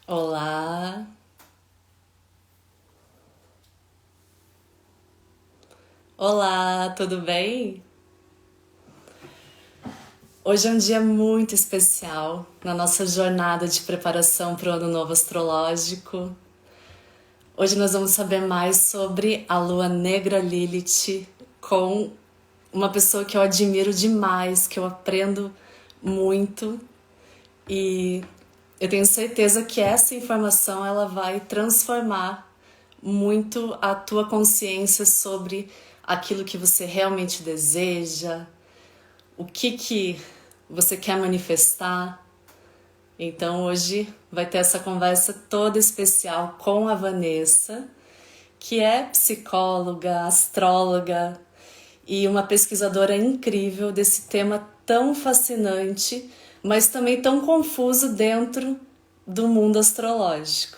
Olá, olá, tudo bem? Hoje é um dia muito especial na nossa jornada de preparação para o Ano Novo Astrológico. Hoje nós vamos saber mais sobre a Lua Negra Lilith com uma pessoa que eu admiro demais, que eu aprendo muito e eu tenho certeza que essa informação ela vai transformar muito a tua consciência sobre aquilo que você realmente deseja, o que você quer manifestar. Então hoje vai ter essa conversa toda especial com a Vanessa, que é psicóloga, astróloga e uma pesquisadora incrível desse tema tão fascinante, mas também tão confuso dentro do mundo astrológico.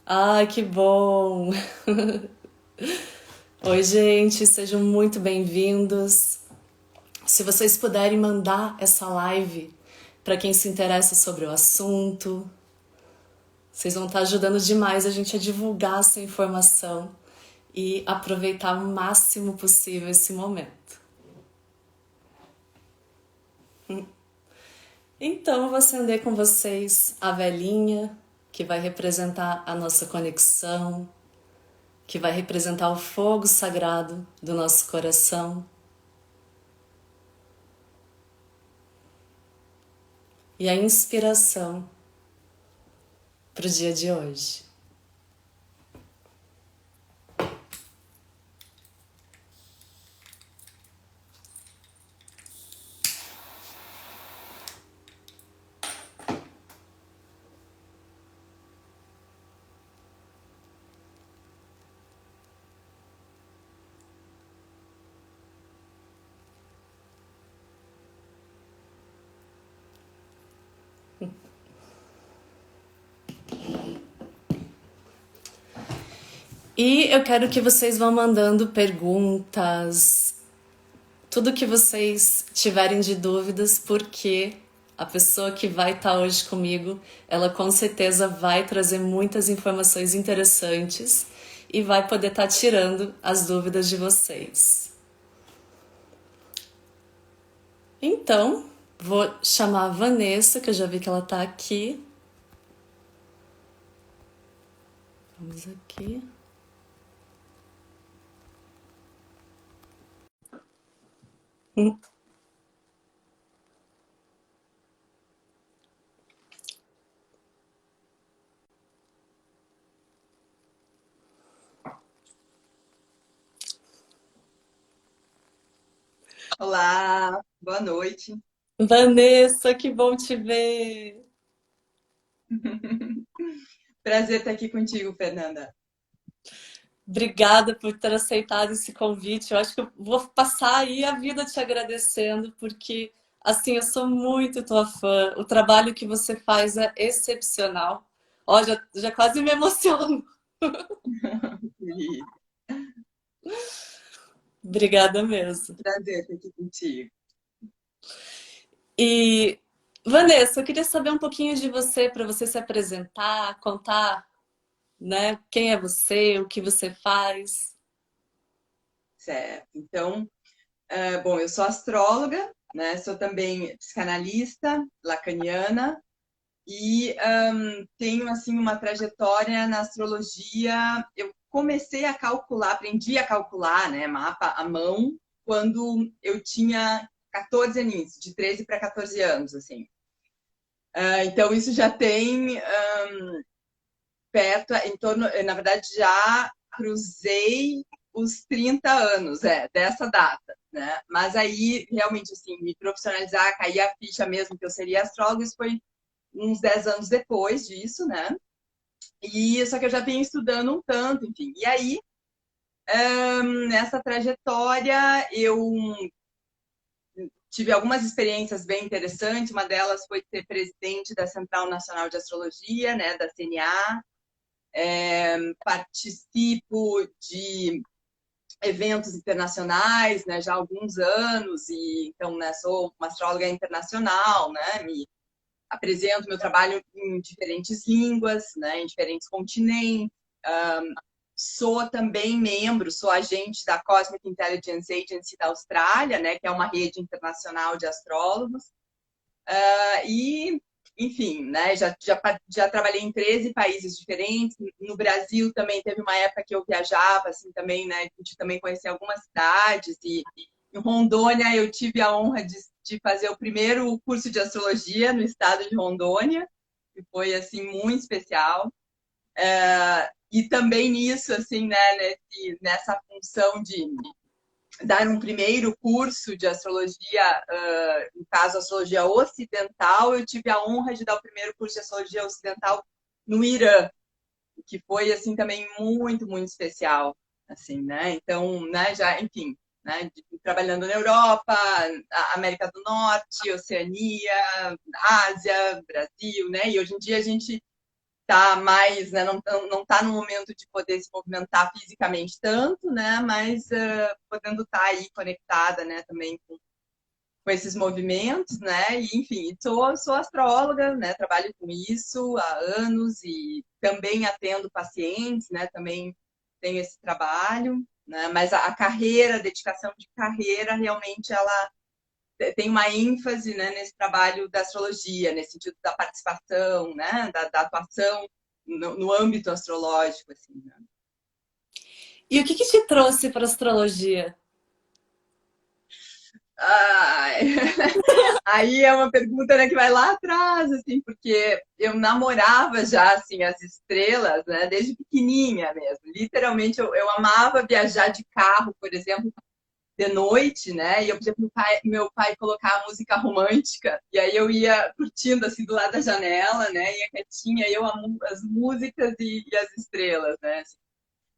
Ai, que bom! Oi, gente, sejam muito bem-vindos. Se vocês puderem mandar essa live para quem se interessa sobre o assunto, vocês vão estar ajudando demais a gente a divulgar essa informação e aproveitar o máximo possível esse momento. Então, eu vou acender com vocês a velinha que vai representar a nossa conexão, que vai representar o fogo sagrado do nosso coração. E a inspiração para o dia de hoje. E eu quero que vocês vão mandando perguntas, tudo que vocês tiverem de dúvidas, porque a pessoa que vai estar hoje comigo, ela com certeza vai trazer muitas informações interessantes e vai poder estar tirando as dúvidas de vocês. Então, vou chamar a Vanessa, que eu já vi que ela está aqui. Vamos aqui. Olá, boa noite. Vanessa, que bom te ver! Prazer estar aqui contigo, Fernanda. Obrigada por ter aceitado esse convite. Eu acho que eu vou passar aí a vida te agradecendo, porque, assim, eu sou muito tua fã. O trabalho que você faz é excepcional. Ó, já quase me emociono. E Obrigada mesmo. prazer estar aqui contigo. E, Vanessa, eu queria saber um pouquinho de você, para você se apresentar, contar, né, quem é você, o que você faz. Certo. Então, bom, eu sou astróloga, né? Sou também psicanalista lacaniana e tenho assim uma trajetória na astrologia. Eu comecei a calcular, aprendi a calcular, né, mapa à mão quando eu tinha 14 aninhos, de 13 para 14 anos, assim. Então, isso já tem perto, em torno, na verdade, já cruzei os 30 anos, dessa data, né? Mas aí, realmente, assim, me profissionalizar, cair a ficha mesmo que eu seria astróloga, isso foi uns 10 anos depois disso, né? E só que eu já venho estudando um tanto, enfim. E aí, nessa trajetória, eu tive algumas experiências bem interessantes. Uma delas foi ser presidente da Central Nacional de Astrologia, né, da CNA. Participo de eventos internacionais, né, já há alguns anos, e então, né, sou uma astróloga internacional, né, me apresento meu trabalho em diferentes línguas, né, em diferentes continentes. Sou também membro, sou agente da Cosmic Intelligence Agency da Austrália, né, que é uma rede internacional de astrólogos. E, enfim, né, já trabalhei em 13 países diferentes. No Brasil também teve uma época que eu viajava, assim, também, né, de também conhecer algumas cidades. E em Rondônia eu tive a honra de fazer o primeiro curso de astrologia no estado de Rondônia, que foi, assim, muito especial. E também nisso, assim, né, nessa função de dar um primeiro curso de astrologia, no caso, astrologia ocidental, eu tive a honra de dar o primeiro curso de astrologia ocidental no Irã, que foi, assim, também muito, muito especial, assim, né? Então, né, já, enfim, né, trabalhando na Europa, América do Norte, Oceania, Ásia, Brasil, né? E hoje em dia a gente tá mais, né, não tá no momento de poder se movimentar fisicamente tanto, né, mas podendo estar aí conectada, né, também com esses movimentos, né, e enfim, sou astróloga, né, trabalho com isso há anos e também atendo pacientes, né, também tenho esse trabalho, né, mas a carreira, a dedicação de carreira, realmente ela tem uma ênfase, né, nesse trabalho da astrologia, nesse sentido da participação, né, da atuação no âmbito astrológico, assim, né? E o que te trouxe para astrologia? Ai, aí é uma pergunta, né, que vai lá atrás, assim, porque eu namorava já, assim, as estrelas, né, desde pequenininha mesmo. Literalmente, eu amava viajar de carro, por exemplo, de noite, né? E eu, por exemplo, meu pai colocar música romântica, e aí eu ia curtindo assim do lado da janela, né? Ia quietinha, eu amo as músicas e as estrelas, né?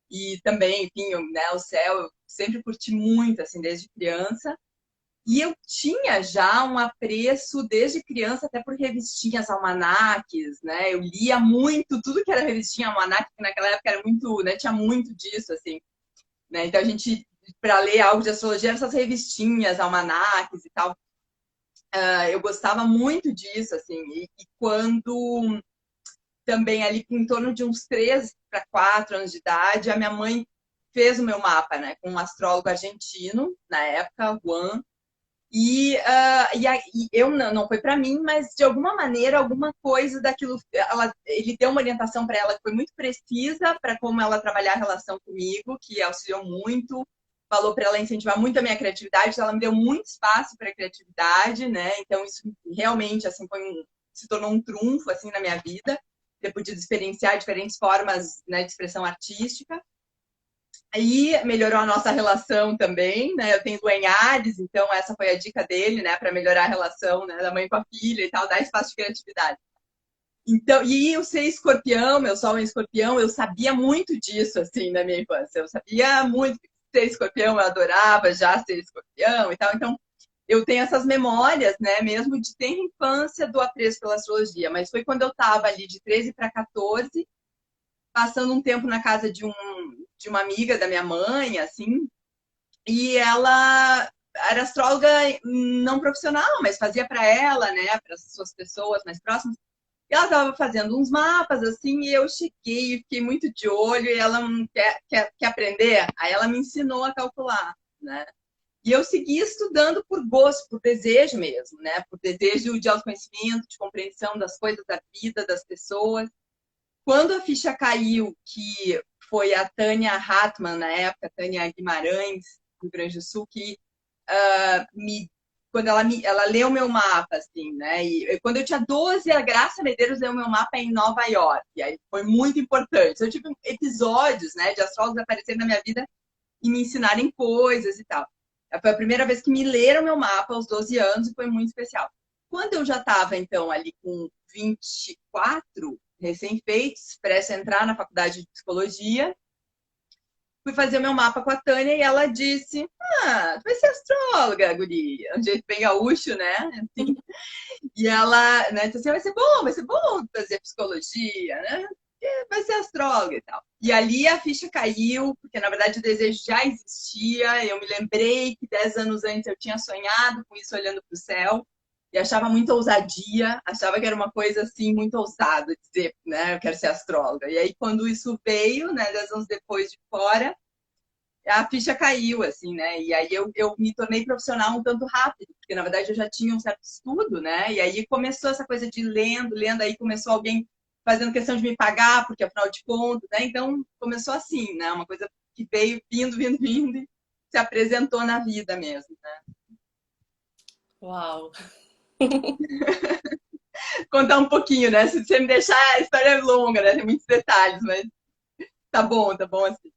E também, enfim, né, o céu, eu sempre curti muito, assim, desde criança. E eu tinha já um apreço desde criança, até por revistinhas, almanaques, né? Eu lia muito, tudo que era revistinha, almanaque, que naquela época era muito, né? Tinha muito disso, assim, né? Então a gente, para ler algo de astrologia, eram essas revistinhas, almanaques e tal. Eu gostava muito disso, assim. E quando também ali em torno de uns 3 para 4 anos de idade, a minha mãe fez o meu mapa, né? Com um astrólogo argentino, na época, Juan. E eu não foi para mim, mas de alguma maneira, alguma coisa daquilo, ele deu uma orientação para ela que foi muito precisa para como ela trabalhar a relação comigo, que auxiliou muito, falou para ela incentivar muito a minha criatividade, ela me deu muito espaço para a criatividade, né? Então isso realmente assim se tornou um trunfo assim na minha vida, ter podido experienciar diferentes formas, né, de expressão artística. Aí melhorou a nossa relação também, né? Eu tenho Duane Ares, então essa foi a dica dele, né? Para melhorar a relação, né, da mãe com a filha e tal, dar espaço de criatividade. Então, e eu ser escorpião, meu sol em escorpião, eu sabia muito disso, assim, na minha infância. Eu sabia muito que ser escorpião, eu adorava já ser escorpião e tal. Então, eu tenho essas memórias, né, mesmo de ter infância do apreço pela astrologia. Mas foi quando eu estava ali de 13 para 14, passando um tempo na casa de uma amiga da minha mãe, assim, e ela era astróloga não profissional, mas fazia para ela, né, para as suas pessoas mais próximas. E ela estava fazendo uns mapas, assim, e eu cheguei, fiquei muito de olho, e ela quer aprender? Aí ela me ensinou a calcular, né? E eu segui estudando por gosto, por desejo mesmo, né? Por desejo de autoconhecimento, de compreensão das coisas da vida, das pessoas. Quando a ficha caiu, que foi a Tânia Hartmann, na época, Tânia Guimarães, do Rio Grande do Sul, que me quando ela leu meu mapa, assim, né? E quando eu tinha 12, a Graça Medeiros leu meu mapa em Nova York. E aí foi muito importante. Eu tive episódios, né, de astrólogos aparecerem na minha vida e me ensinarem coisas e tal. Foi a primeira vez que me leram meu mapa aos 12 anos e foi muito especial. Quando eu já estava, então, ali com 24, recém-feitos, prestes a entrar na faculdade de psicologia, fui fazer o meu mapa com a Tânia e ela disse: Ah, tu vai ser astróloga, guria. Um jeito bem gaúcho, né? Assim. E ela, né, disse assim: vai ser bom fazer psicologia, né? Vai ser astróloga e tal. E ali a ficha caiu, porque na verdade o desejo já existia. Eu me lembrei que 10 anos antes eu tinha sonhado com isso olhando para o céu e achava muita ousadia, achava que era uma coisa assim muito ousada dizer, né, eu quero ser astróloga. E aí quando isso veio, né, 10 anos depois de fora, a ficha caiu, assim, né? E aí eu me tornei profissional um tanto rápido, porque na verdade eu já tinha um certo estudo, né? E aí começou essa coisa de lendo, aí começou alguém fazendo questão de me pagar, porque afinal de contas, né? Então começou assim, né? Uma coisa que veio vindo e se apresentou na vida mesmo, né? Uau! Contar um pouquinho, né? Se você me deixar, a história é longa, né? Tem muitos detalhes, mas tá bom assim.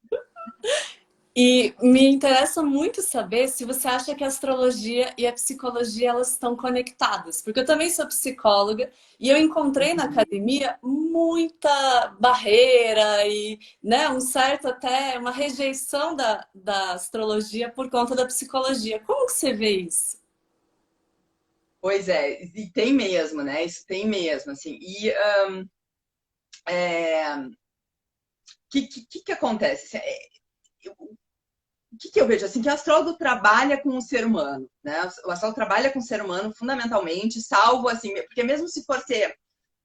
E me interessa muito saber se você acha que a astrologia e a psicologia elas estão conectadas, porque eu também sou psicóloga e eu encontrei na academia muita barreira e, né, um certo até uma rejeição da astrologia por conta da psicologia. Como que você vê isso? Pois é, e tem mesmo, né? Isso tem mesmo, assim. E que acontece? O que eu vejo? Assim, que o astrólogo trabalha com o ser humano, né? O astrólogo trabalha com o ser humano fundamentalmente, salvo assim, porque mesmo se for ser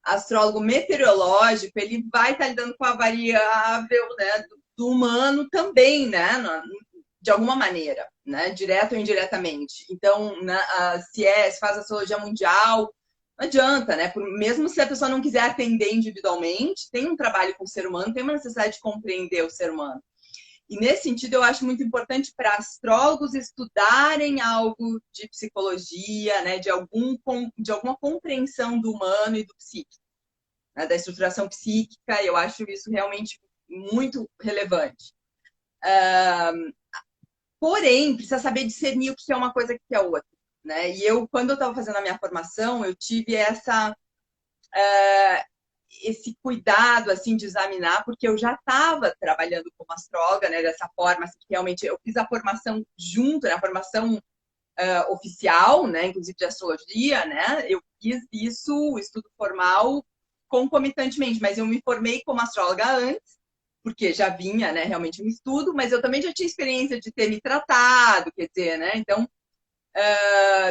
astrólogo meteorológico, ele vai estar lidando com a variável, né, do humano também, né? De alguma maneira, né? Direto ou indiretamente. Então, né, se faz astrologia mundial, não adianta, né? Mesmo se a pessoa não quiser atender individualmente, tem um trabalho com o ser humano, tem uma necessidade de compreender o ser humano. E nesse sentido, eu acho muito importante para astrólogos estudarem algo de psicologia, né, de alguma compreensão do humano e do psíquico, né, da estruturação psíquica. Eu acho isso realmente muito relevante. Porém, precisa saber discernir o que é uma coisa e o que é outra. Né? E eu, quando eu estava fazendo a minha formação, eu tive esse cuidado assim de examinar, porque eu já estava trabalhando como astróloga, né, dessa forma, assim, que realmente eu fiz a formação junto, né, a formação oficial, né, inclusive de astrologia, né, eu fiz isso, o estudo formal, concomitantemente, mas eu me formei como astróloga antes, porque já vinha, né, realmente um estudo, mas eu também já tinha experiência de ter me tratado, quer dizer, né, então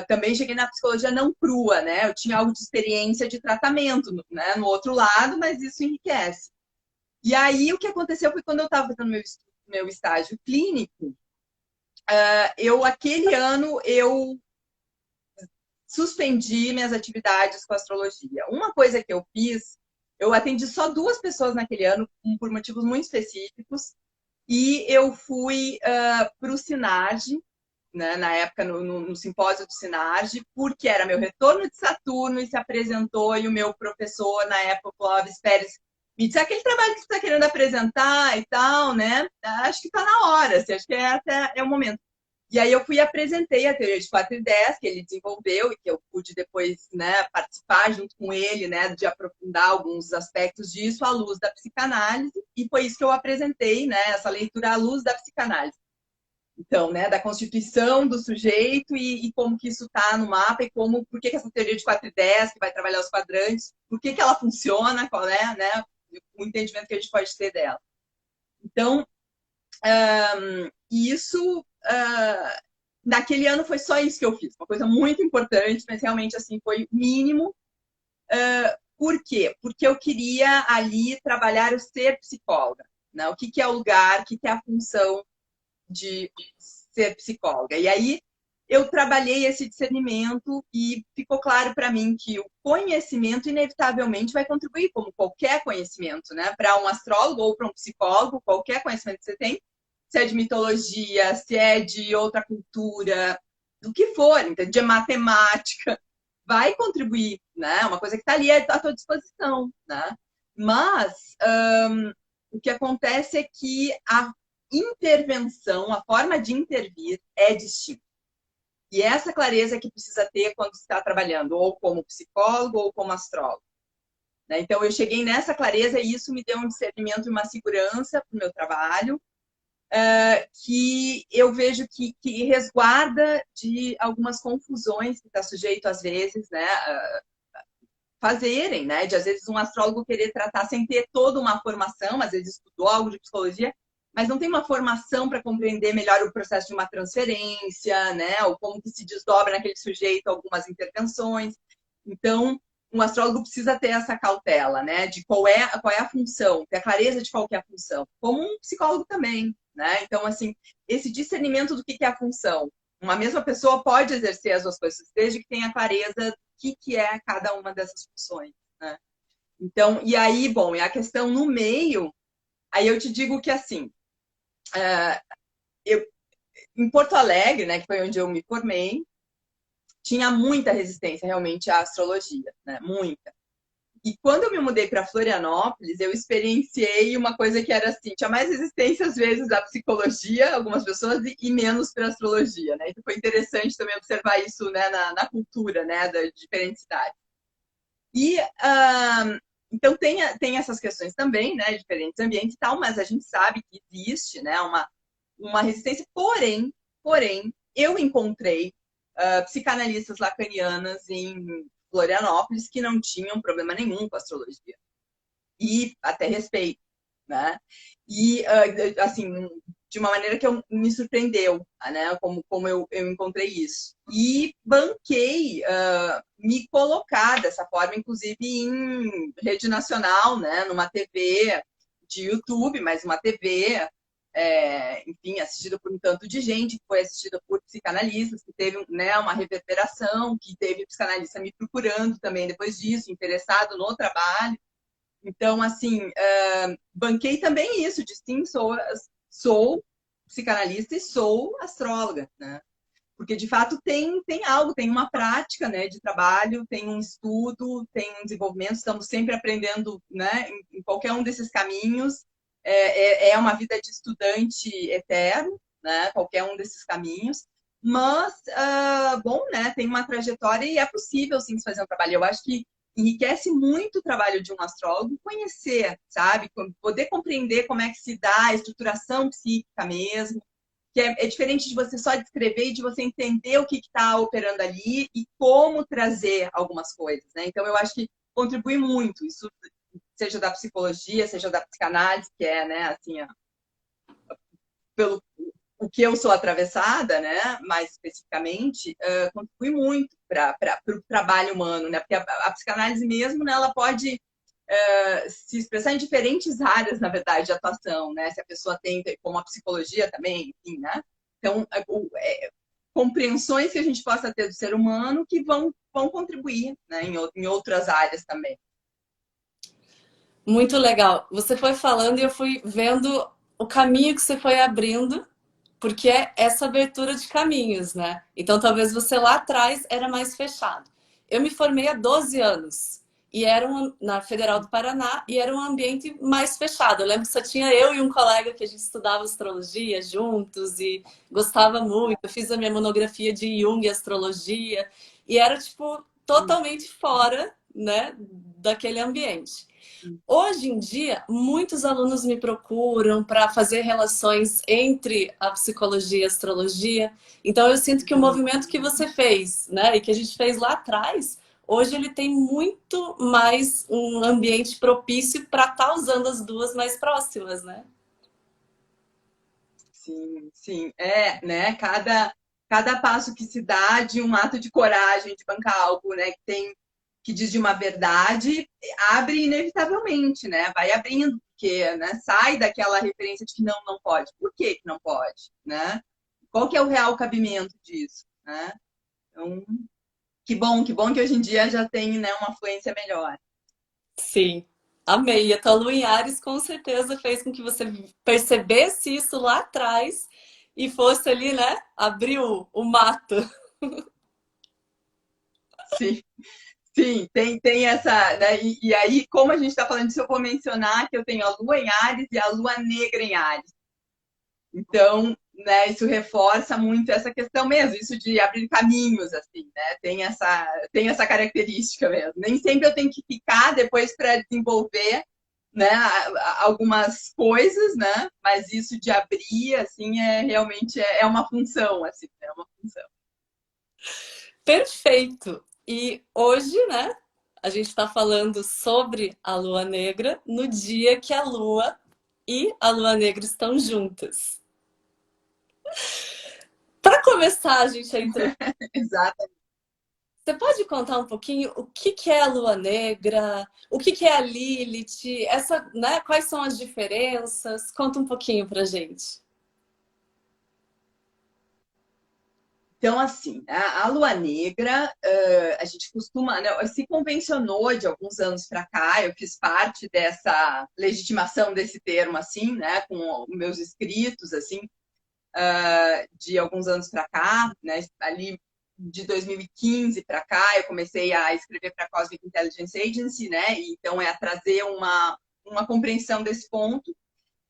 também cheguei na psicologia não crua, né? Eu tinha algo de experiência de tratamento, né? No outro lado, mas isso enriquece. E aí o que aconteceu foi quando eu estava fazendo meu estágio clínico, aquele ano eu suspendi minhas atividades com astrologia. Uma coisa que eu fiz, eu atendi só 2 pessoas naquele ano, por motivos muito específicos, e eu fui para o Sinage, né, na época no simpósio do Sinarge, porque era meu retorno de Saturno e se apresentou, e o meu professor, na época, o Clóvis Pérez, me disse aquele trabalho que você está querendo apresentar e tal, né? Acho que está na hora, assim, acho que até é o momento. E aí eu fui e apresentei a teoria de 4 e 10 que ele desenvolveu e que eu pude depois, né, participar junto com ele, né, de aprofundar alguns aspectos disso à luz da psicanálise, e foi isso que eu apresentei, né, essa leitura à luz da psicanálise. Então, né, da constituição do sujeito e como que isso está no mapa e como, por que essa teoria de 4 e 10 que vai trabalhar os quadrantes, por que ela funciona, qual é, né, o entendimento que a gente pode ter dela. Então, isso, naquele ano foi só isso que eu fiz, uma coisa muito importante, mas realmente, assim, foi mínimo. Por quê? Porque eu queria ali trabalhar o ser psicóloga, né? O que é o lugar, o que é a função de ser psicóloga. E aí eu trabalhei esse discernimento e ficou claro para mim que o conhecimento inevitavelmente vai contribuir, como qualquer conhecimento, né? Para um astrólogo ou para um psicólogo, qualquer conhecimento que você tem, se é de mitologia, se é de outra cultura, do que for, então, de matemática, vai contribuir, né? Uma coisa que está ali à tua disposição, né? Mas o que acontece é que a intervenção, a forma de intervir é distinta. E essa clareza que precisa ter quando está trabalhando, ou como psicólogo ou como astrólogo. Né? Então, eu cheguei nessa clareza e isso me deu um discernimento e uma segurança para o meu trabalho. que eu vejo que resguarda de algumas confusões que está sujeito, às vezes, né, fazerem, né, de às vezes um astrólogo querer tratar sem ter toda uma formação, às vezes estudou algo de psicologia, mas não tem uma formação para compreender melhor o processo de uma transferência, né, ou como que se desdobra naquele sujeito algumas intervenções. Então, um astrólogo precisa ter essa cautela, né, de qual é a função, ter a clareza de qual que é a função, como um psicólogo também, né? Então, assim, esse discernimento do que é a função. Uma mesma pessoa pode exercer as duas coisas, desde que tenha clareza do que é cada uma dessas funções, né? Então, e aí, bom, e a questão no meio, aí eu te digo que, assim, eu, em Porto Alegre, né, que foi onde eu me formei, tinha muita resistência realmente à astrologia, né? Muita. E quando eu me mudei para Florianópolis, eu experienciei uma coisa que era assim, tinha mais resistência às vezes à psicologia, algumas pessoas, e menos para a astrologia, né? Então foi interessante também observar isso, né, na cultura, né, da diferentes cidades. E então tem essas questões também, né, diferentes ambientes e tal, mas a gente sabe que existe, né, uma resistência. Porém, eu encontrei psicanalistas lacanianas em Florianópolis que não tinham problema nenhum com a astrologia. E até respeito, né? E, assim, de uma maneira que me surpreendeu, né? Como eu encontrei isso. E banquei me colocar dessa forma, inclusive em rede nacional, né? Numa TV de YouTube, mas uma TV enfim, assistida por um tanto de gente, que foi assistida por psicanalistas, que teve, né, uma reverberação, que teve psicanalista me procurando também depois disso, interessado no trabalho. Então, assim, banquei também isso, de sim, sou psicanalista e sou astróloga, né? Porque, de fato, tem algo, tem uma prática, né, de trabalho, tem um estudo, tem um desenvolvimento, estamos sempre aprendendo, né, em qualquer um desses caminhos. É uma vida de estudante eterno, né, qualquer um desses caminhos. Mas, bom, né, tem uma trajetória e é possível, sim, fazer um trabalho. Eu acho que enriquece muito o trabalho de um astrólogo conhecer, sabe? Poder compreender como é que se dá a estruturação psíquica mesmo, que é diferente de você só descrever e de você entender o que está operando ali e como trazer algumas coisas, né? Então, eu acho que contribui muito, isso seja da psicologia, seja da psicanálise, que é, né, assim, pelo o que eu sou atravessada, né, mais especificamente, contribui muito para o trabalho humano, né? Porque a psicanálise mesmo, né, ela pode se expressar em diferentes áreas, na verdade, de atuação, né? Se a pessoa tem, como a psicologia também, enfim, né? Então, compreensões que a gente possa ter do ser humano que vão contribuir, né, em outras áreas também. Muito legal. Você foi falando e eu fui vendo o caminho que você foi abrindo, porque é essa abertura de caminhos, né? Então talvez você lá atrás era mais fechado. Eu me formei há 12 anos e na Federal do Paraná e era um ambiente mais fechado. Eu lembro que só tinha eu e um colega que a gente estudava astrologia juntos e gostava muito. Eu fiz a minha monografia de Jung e astrologia e era tipo totalmente fora, né, daquele ambiente. Hoje em dia, muitos alunos me procuram para fazer relações entre a psicologia e a astrologia. Então, eu sinto que o movimento que você fez, né, e que a gente fez lá atrás, hoje ele tem muito mais um ambiente propício para estar usando as duas mais próximas, né? Sim, sim. Né? Cada passo que se dá de um ato de coragem, de bancar algo, né, que diz de uma verdade, abre inevitavelmente, né? Vai abrindo, porque, né, sai daquela referência de que não pode. Por que não pode, né? Qual que é o real cabimento disso, né? Então, que bom que hoje em dia já tem, né, uma fluência melhor. Sim, amei. E a tua lua em Ares com certeza fez com que você percebesse isso lá atrás e fosse ali, né? Abriu o mato. Sim. Sim, tem essa, né? E aí, como a gente está falando disso, eu vou mencionar que eu tenho a Lua em Ares e a Lua Negra em Ares. Então, né, isso reforça muito essa questão mesmo, isso de abrir caminhos, assim, né? Tem essa característica mesmo. Nem sempre eu tenho que ficar depois para desenvolver, né, algumas coisas, né? Mas isso de abrir, assim, realmente é uma função, assim, é uma função. Perfeito! E hoje, né, a gente está falando sobre a lua negra no dia que a lua e a lua negra estão juntas. Para começar, a gente a introduzir, Exato. você pode contar um pouquinho o que que é a lua negra, o que que é a Lilith, essa, né, quais são as diferenças? Conta um pouquinho pra gente. Então, assim, a lua negra, a gente costuma, né, se convencionou de alguns anos para cá, eu fiz parte dessa legitimação desse termo, assim, né, com meus escritos, assim, de alguns anos para cá, né, ali de 2015 para cá, eu comecei a escrever para a Cosmic Intelligence Agency, né, e então é a trazer uma compreensão desse ponto,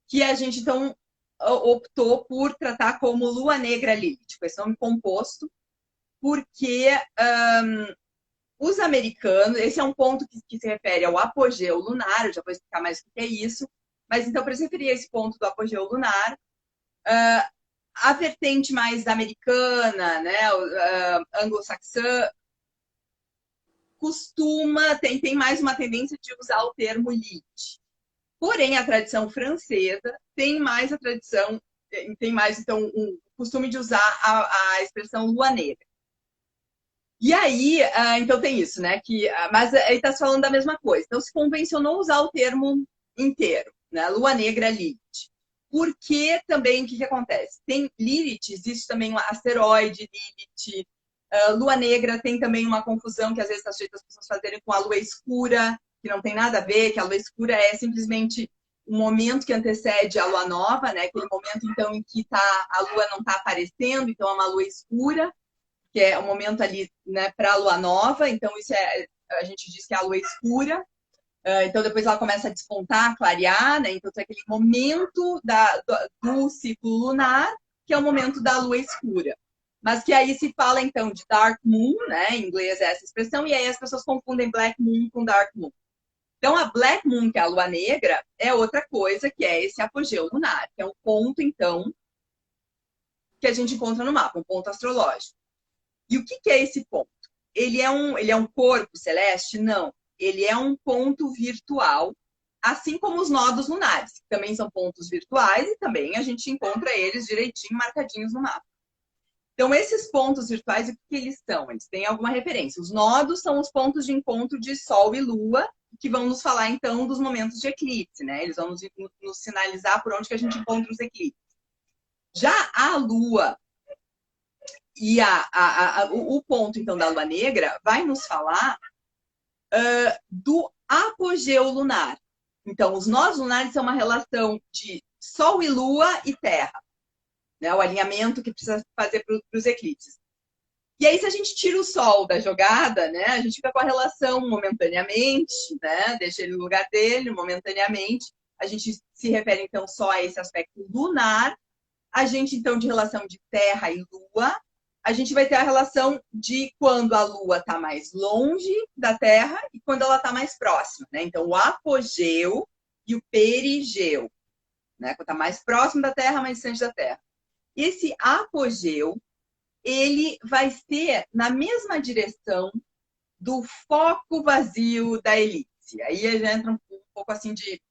que a gente, então, optou por tratar como lua negra Lilith, com esse nome composto, porque os americanos, esse é um ponto que se refere ao apogeu lunar, eu já vou explicar mais o que é isso, mas então, para se referir a esse ponto do apogeu lunar, a vertente mais americana, né, anglo-saxã, tem mais uma tendência de usar o termo Lilith. Porém, a tradição francesa tem mais a tradição, tem mais, então, um costume de usar a expressão lua negra. E aí, então tem isso, né? Mas aí está falando da mesma coisa. Então se convencionou usar o termo inteiro, né? Lua negra Lilith. Porque também o que acontece? Tem Lilith, existe também um asteroide Lilith. Lua negra tem também uma confusão que às vezes está feita as pessoas fazerem com a lua escura, que não tem nada a ver, que a lua escura é simplesmente o momento que antecede a lua nova, né? Aquele momento então em que a lua não está aparecendo, então é uma lua escura, que é o momento ali, né, para a lua nova, então isso a gente diz que é a lua escura, então depois ela começa a despontar, clarear, né, então tem aquele momento do ciclo lunar, que é o momento da lua escura. Mas que aí se fala então de dark moon, né, em inglês é essa expressão, e aí as pessoas confundem black moon com dark moon. Então a black moon, que é a lua negra, é outra coisa, que é esse apogeu lunar, que é um ponto, então, que a gente encontra no mapa, um ponto astrológico. E o que é esse ponto? Ele é um corpo celeste? Não. Ele é um ponto virtual, assim como os nodos lunares, que também são pontos virtuais e também a gente encontra eles direitinho marcadinhos no mapa. Então, esses pontos virtuais, o que eles são? Eles têm alguma referência. Os nodos são os pontos de encontro de Sol e Lua, que vão nos falar, então, dos momentos de eclipse, né? Eles vão nos sinalizar por onde que a gente encontra os eclipses. Já a Lua e o ponto, então, da lua negra vai nos falar do apogeu lunar. Então, os nós lunares são uma relação de Sol e Lua e Terra, né? O alinhamento que precisa fazer para os eclipses. E aí, se a gente tira o Sol da jogada, né, a gente fica com a relação momentaneamente, né, deixa ele no lugar dele, momentaneamente. A gente se refere, então, só a esse aspecto lunar. A gente, então, de relação de Terra e Lua, a gente vai ter a relação de quando a Lua está mais longe da Terra e quando ela está mais próxima, né? Então, o apogeu e o perigeu, né? Quando está mais próximo da Terra, mais distante da Terra. Esse apogeu, ele vai ser na mesma direção do foco vazio da elipse. Aí já entra um pouco assim de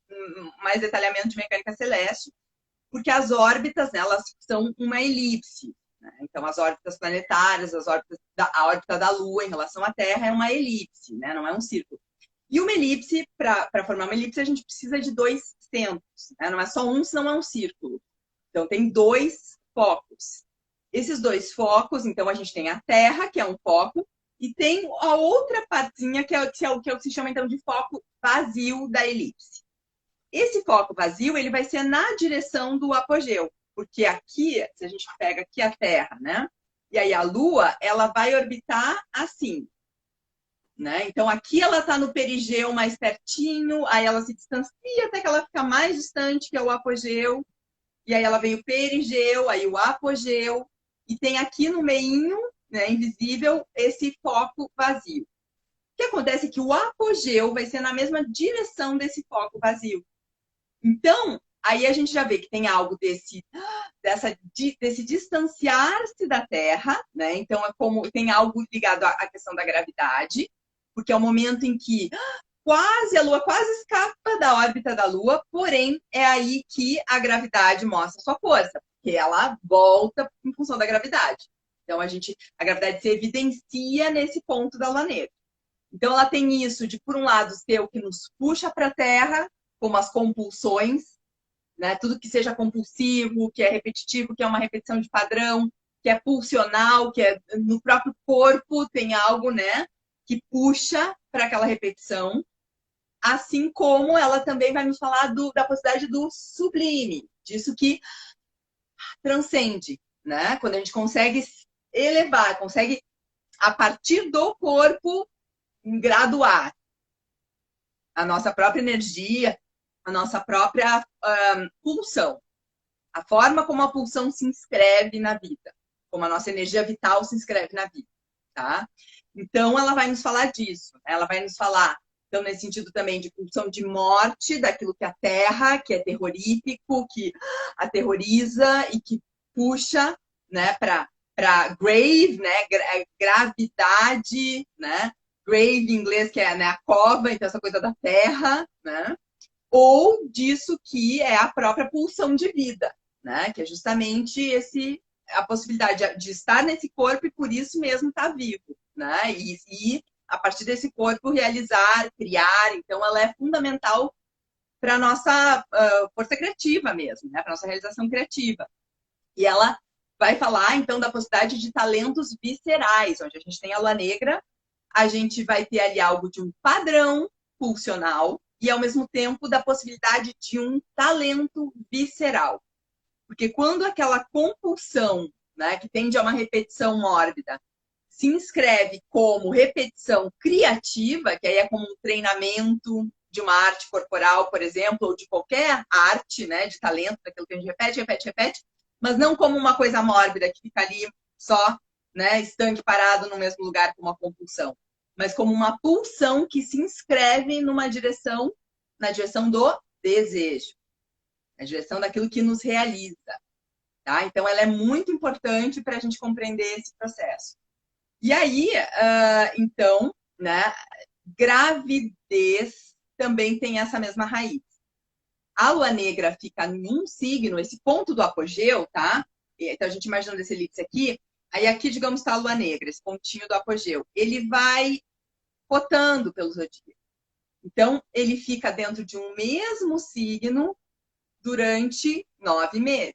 mais detalhamento de mecânica celeste, porque as órbitas, né, elas são uma elipse. Né? Então, as órbitas planetárias, a órbita da Lua em relação à Terra é uma elipse, né? Não é um círculo. E uma elipse, para formar uma elipse, a gente precisa de dois centros. Né? Não é só um, senão é um círculo. Então, tem dois focos. Esses dois focos, então, a gente tem a Terra, que é um foco, e tem a outra partezinha, que é o que se chama, então, de foco vazio da elipse. Esse foco vazio, ele vai ser na direção do apogeu, porque aqui, se a gente pega aqui a Terra, né? E aí a Lua, ela vai orbitar assim, né? Então aqui ela está no perigeu mais pertinho, aí ela se distancia até que ela fica mais distante, que é o apogeu, e aí ela vem o perigeu, aí o apogeu, e tem aqui no meinho, né, invisível, esse foco vazio. O que acontece? acontece que o apogeu vai ser na mesma direção desse foco vazio. Então, aí a gente já vê que tem algo desse distanciar-se da Terra, né? Então, é como tem algo ligado à questão da gravidade, porque é o momento em que a Lua quase escapa da órbita da Lua, porém é aí que a gravidade mostra sua força, porque ela volta em função da gravidade. Então a gravidade se evidencia nesse ponto da Lua negra. Então ela tem isso de, por um lado, ser o que nos puxa para a Terra, como as compulsões, né? Tudo que seja compulsivo, que é repetitivo, que é uma repetição de padrão, que é pulsional, que é no próprio corpo tem algo, né, que puxa para aquela repetição. Assim como ela também vai nos falar da possibilidade do sublime, disso que transcende, né? Quando a gente consegue elevar, consegue, a partir do corpo, graduar a nossa própria energia, a nossa própria pulsão, a forma como a pulsão se inscreve na vida, como a nossa energia vital se inscreve na vida, tá? Então, ela vai nos falar disso, ela vai nos falar, então, nesse sentido também de pulsão de morte, daquilo que aterra, que é terrorífico, que aterroriza e que puxa, né, para grave, né, gravidade, né, grave em inglês, que é, né, a cova, então essa coisa da terra, né, ou disso que é a própria pulsão de vida, né, que é justamente a possibilidade de estar nesse corpo e por isso mesmo estar vivo, né, e a partir desse corpo realizar, criar, então ela é fundamental para a nossa força criativa mesmo, né, para a nossa realização criativa. E ela vai falar, então, da possibilidade de talentos viscerais, onde a gente tem a lua negra, a gente vai ter ali algo de um padrão pulsional e, ao mesmo tempo, da possibilidade de um talento visceral. Porque quando aquela compulsão, né, que tende a uma repetição mórbida, se inscreve como repetição criativa, que aí é como um treinamento de uma arte corporal, por exemplo, ou de qualquer arte, né, de talento, daquilo que a gente repete, mas não como uma coisa mórbida que fica ali só, né, estanque parado no mesmo lugar como uma compulsão, mas como uma pulsão que se inscreve numa direção, na direção do desejo, na direção daquilo que nos realiza, tá? Então, ela é muito importante para a gente compreender esse processo. E aí, então, né, gravidez também tem essa mesma raiz. A lua negra fica em um signo, esse ponto do apogeu, tá? Então, a gente imaginando esse elipse aqui, aí aqui, digamos, está a lua negra, esse pontinho do apogeu. Ele vai rotando pelo zodíaco. Então, ele fica dentro de um mesmo signo durante 9 meses,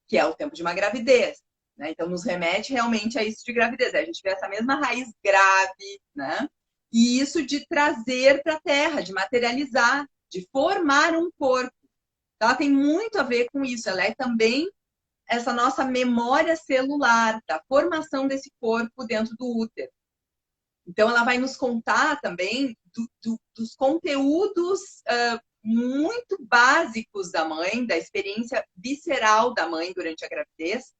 que é o tempo de uma gravidez. Né? Então, nos remete realmente a isso de gravidez. A gente vê essa mesma raiz grave, né? E isso de trazer para a Terra, de materializar, de formar um corpo. Então, ela tem muito a ver com isso. Ela é também essa nossa memória celular, da formação desse corpo dentro do útero. Então, ela vai nos contar também dos conteúdos muito básicos da mãe, da experiência visceral da mãe durante a gravidez,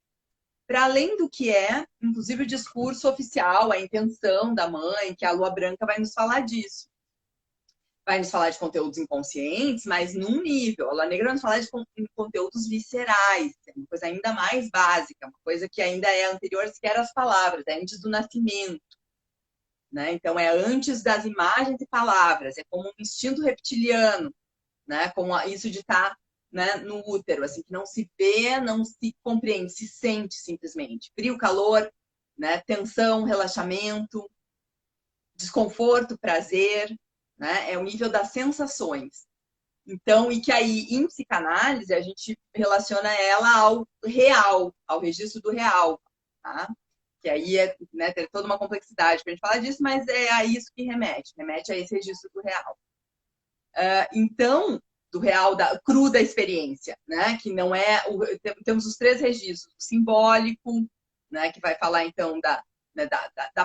para além do que é, inclusive, o discurso oficial, a intenção da mãe, que a lua branca vai nos falar disso. Vai nos falar de conteúdos inconscientes, mas num nível. A lua negra vai nos falar de conteúdos viscerais, uma coisa ainda mais básica, uma coisa que ainda é anterior sequer às palavras, é antes do nascimento. Né? Então, é antes das imagens e palavras, é como um instinto reptiliano, né? Como isso de estar, né, no útero, assim, que não se vê, não se compreende, se sente simplesmente. Frio, calor, né? Tensão, relaxamento, desconforto, prazer, né? É o nível das sensações. Então, e que aí, em psicanálise, a gente relaciona ela ao real, ao registro do real, tá? Que aí é, né, tem toda uma complexidade para a gente falar disso, mas é a isso que remete a esse registro do real. Então, do real, cru da experiência, né? Que não é. Temos os 3 registros: o simbólico, né? Que vai falar então da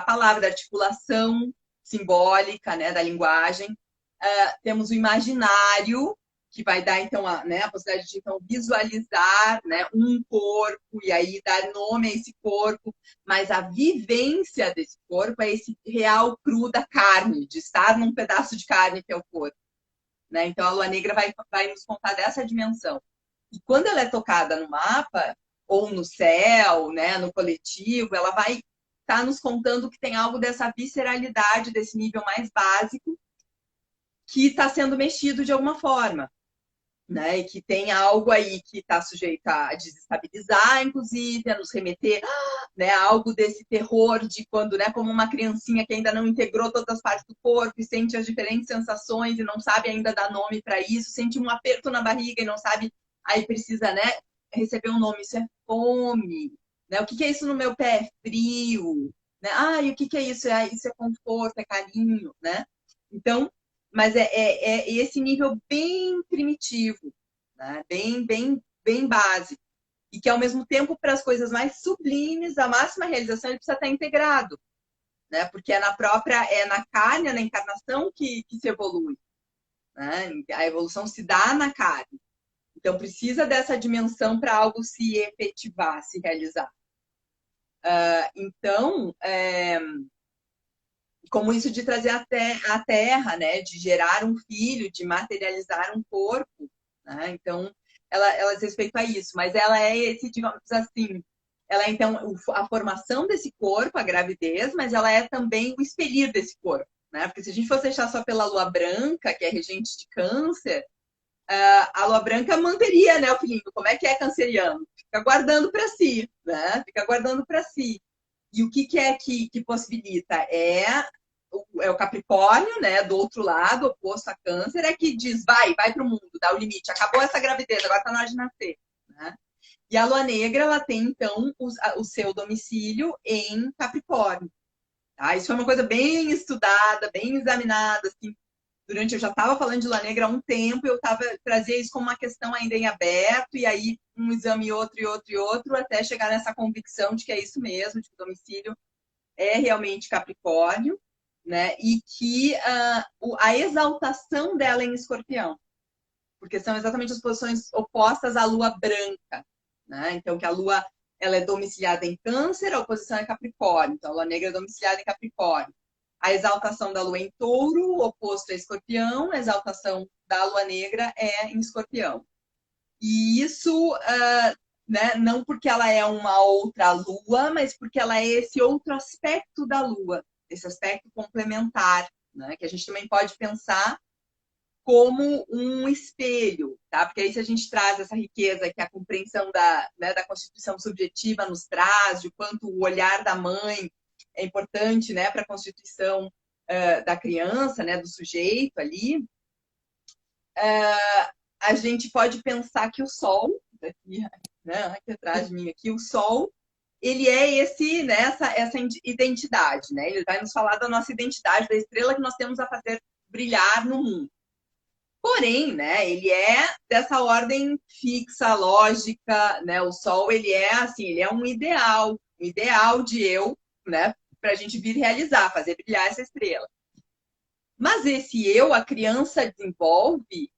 palavra, da articulação simbólica, né? Da linguagem. Temos o imaginário, que vai dar, então, a possibilidade de então, visualizar, né, um corpo e aí dar nome a esse corpo, mas a vivência desse corpo é esse real cru da carne, de estar num pedaço de carne que é o corpo. Né? Então, a lua negra vai nos contar dessa dimensão. E quando ela é tocada no mapa, ou no céu, né, no coletivo, ela vai estar nos contando que tem algo dessa visceralidade, desse nível mais básico, que está sendo mexido de alguma forma. Né, e que tem algo aí que está sujeito a desestabilizar, inclusive, a nos remeter, né, a algo desse terror de quando, né, como uma criancinha que ainda não integrou todas as partes do corpo e sente as diferentes sensações e não sabe ainda dar nome para isso, sente um aperto na barriga e não sabe, aí precisa, né, receber um nome, isso é fome, né, o que é isso no meu pé? É frio, né, e o que é isso? Isso é conforto, é carinho, né, então mas é esse nível bem primitivo, né? Bem básico. E que, ao mesmo tempo, para as coisas mais sublimes, a máxima realização, ele precisa estar integrado. Né? Porque é na carne, é na encarnação que se evolui. Né? A evolução se dá na carne. Então, precisa dessa dimensão para algo se efetivar, se realizar. Então, como isso de trazer a terra, né? De gerar um filho, de materializar um corpo, né? Então, ela diz respeito a isso, mas ela é esse, digamos assim, ela é então a formação desse corpo, a gravidez, mas ela é também o expelir desse corpo, né? Porque se a gente fosse deixar só pela lua branca, que é regente de câncer, a lua branca manteria, né, o filhinho. Como é que é canceriano? Fica guardando para si, né? Fica guardando para si. E o que é que possibilita? É o Capricórnio, né, do outro lado, oposto a Câncer, é que diz, vai para o mundo, dá o limite, acabou essa gravidez, agora está na hora de nascer. Né? E a Lua Negra, ela tem, então, o seu domicílio em Capricórnio. Tá? Isso foi uma coisa bem estudada, bem examinada, assim, eu já estava falando de Lua Negra há um tempo, eu trazia isso como uma questão ainda em aberto, e aí um exame, outro, e outro, e outro, até chegar nessa convicção de que é isso mesmo, de que o domicílio é realmente Capricórnio, né? E que a exaltação dela é em Escorpião, porque são exatamente as posições opostas à Lua branca, né? Então, que a Lua ela é domiciliada em Câncer, a oposição é Capricórnio. Então, a Lua Negra é domiciliada em Capricórnio. A exaltação da Lua em Touro, oposto a Escorpião, a exaltação da Lua Negra é em Escorpião. E isso né, não porque ela é uma outra lua, mas porque ela é esse outro aspecto da lua, esse aspecto complementar, né, que a gente também pode pensar como um espelho, tá? Porque aí se a gente traz essa riqueza que a compreensão da constituição subjetiva nos traz, de quanto o olhar da mãe é importante, né, para a constituição da criança, né, do sujeito ali, a gente pode pensar que o Sol, aqui, né, aqui atrás de mim, aqui, o Sol, ele é essa identidade, né? Ele vai nos falar da nossa identidade, da estrela que nós temos a fazer brilhar no mundo. Porém, né, ele é dessa ordem fixa, lógica, né? O Sol, ele é assim, ele é um ideal de eu, né, para a gente vir realizar, fazer brilhar essa estrela. Mas esse eu, a criança desenvolve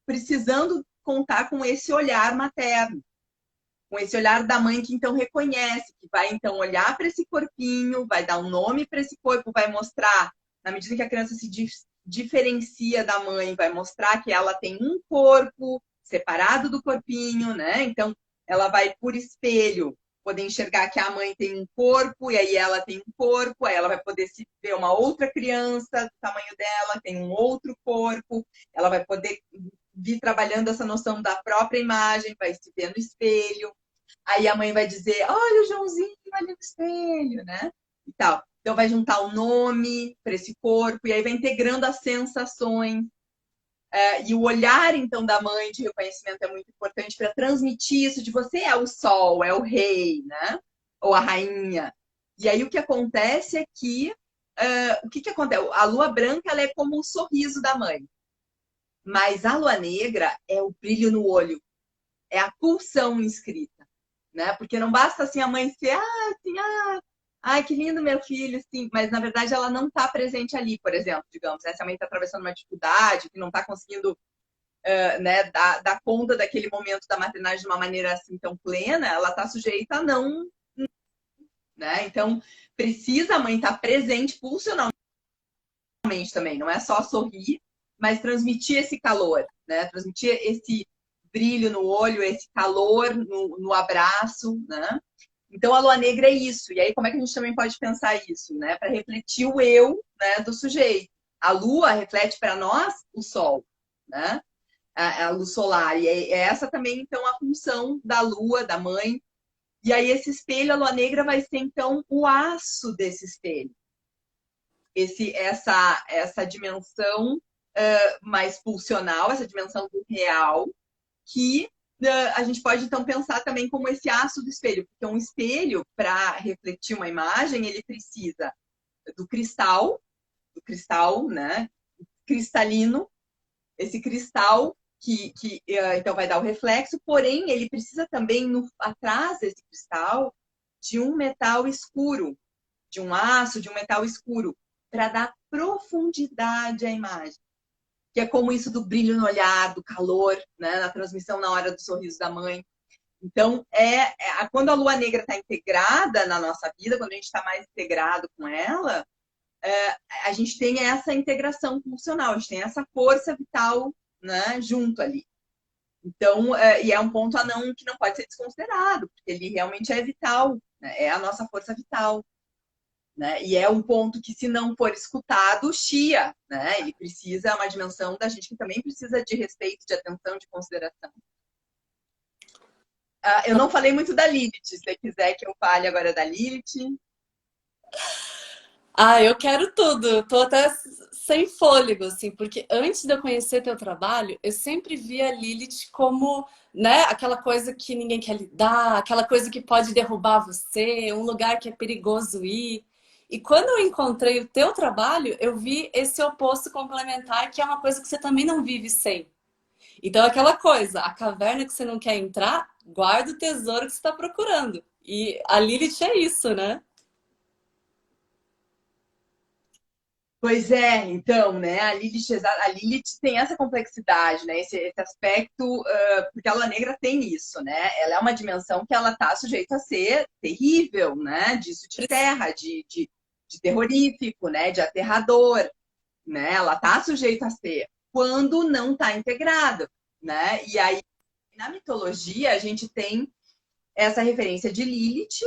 precisando contar com esse olhar materno, com esse olhar da mãe que então reconhece, que vai então olhar para esse corpinho, vai dar um nome para esse corpo, vai mostrar, na medida que a criança se diferencia da mãe, vai mostrar que ela tem um corpo separado do corpinho, né? Então, ela vai por espelho poder enxergar que a mãe tem um corpo e aí ela tem um corpo, aí ela vai poder se ver uma outra criança do tamanho dela, tem um outro corpo, ela vai poder vir trabalhando essa noção da própria imagem, vai se ver no espelho. Aí a mãe vai dizer, olha o Joãozinho ali no espelho, né? E tal. Então vai juntar o nome para esse corpo e aí vai integrando as sensações. E o olhar, então, da mãe de reconhecimento é muito importante para transmitir isso de você é o sol, é o rei, né? Ou a rainha. E aí o que acontece é que o que acontece? A lua branca ela é como o sorriso da mãe. Mas a lua negra é o brilho no olho, é a pulsão inscrita, né? Porque não basta assim a mãe ser, assim, ai, que lindo meu filho, sim, mas na verdade ela não está presente ali, por exemplo, digamos, né? Se a mãe está atravessando uma dificuldade, que não está conseguindo né, dar conta daquele momento da maternagem de uma maneira assim tão plena, ela está sujeita a não, né? Então, precisa a mãe estar presente funcionalmente também, não é só sorrir, mas transmitir esse calor, né? Transmitir esse brilho no olho, esse calor no abraço, né? Então, a lua negra é isso. E aí, como é que a gente também pode pensar isso, né? Para refletir o eu, né, do sujeito. A lua reflete para nós o sol, né? A luz solar. E é essa também, então, a função da lua, da mãe. E aí, esse espelho, a lua negra, vai ser, então, o aço desse espelho. Essa dimensão mais pulsional, essa dimensão do real, que a gente pode então pensar também como esse aço do espelho, porque um espelho, para refletir uma imagem, ele precisa do cristal, né, cristalino, esse cristal que então vai dar o reflexo, porém ele precisa também atrás desse cristal de um metal escuro, de um aço, de um metal escuro, para dar profundidade à imagem, que é como isso do brilho no olhar, do calor, né, na transmissão na hora do sorriso da mãe. Então, quando a lua negra está integrada na nossa vida, quando a gente está mais integrado com ela, a gente tem essa integração funcional, a gente tem essa força vital, né, junto ali. Então, e é um ponto que não pode ser desconsiderado, porque ele realmente é vital, né, é a nossa força vital. Né? E é um ponto que, se não for escutado, chia, né? Ele precisa, é uma dimensão da gente que também precisa de respeito, de atenção, de consideração. Eu não falei muito da Lilith, se você quiser que eu fale agora da Lilith. Ah, eu quero tudo. Tô até sem fôlego, assim, porque antes de eu conhecer teu trabalho, eu sempre via a Lilith como, né, aquela coisa que ninguém quer lidar, aquela coisa que pode derrubar você, um lugar que é perigoso ir. E quando eu encontrei o teu trabalho, eu vi esse oposto complementar, que é uma coisa que você também não vive sem. Então, aquela coisa, a caverna que você não quer entrar, guarda o tesouro que você está procurando. E a Lilith é isso, né? Pois é, então, né? A Lilith tem essa complexidade, né? Esse aspecto, porque a Lua Negra tem isso, né? Ela é uma dimensão que ela está sujeita a ser terrível, né? Disso de terra, de terrorífico, né? De aterrador, né? Ela está sujeita a ser quando não está integrada, né? E aí, na mitologia, a gente tem essa referência de Lilith,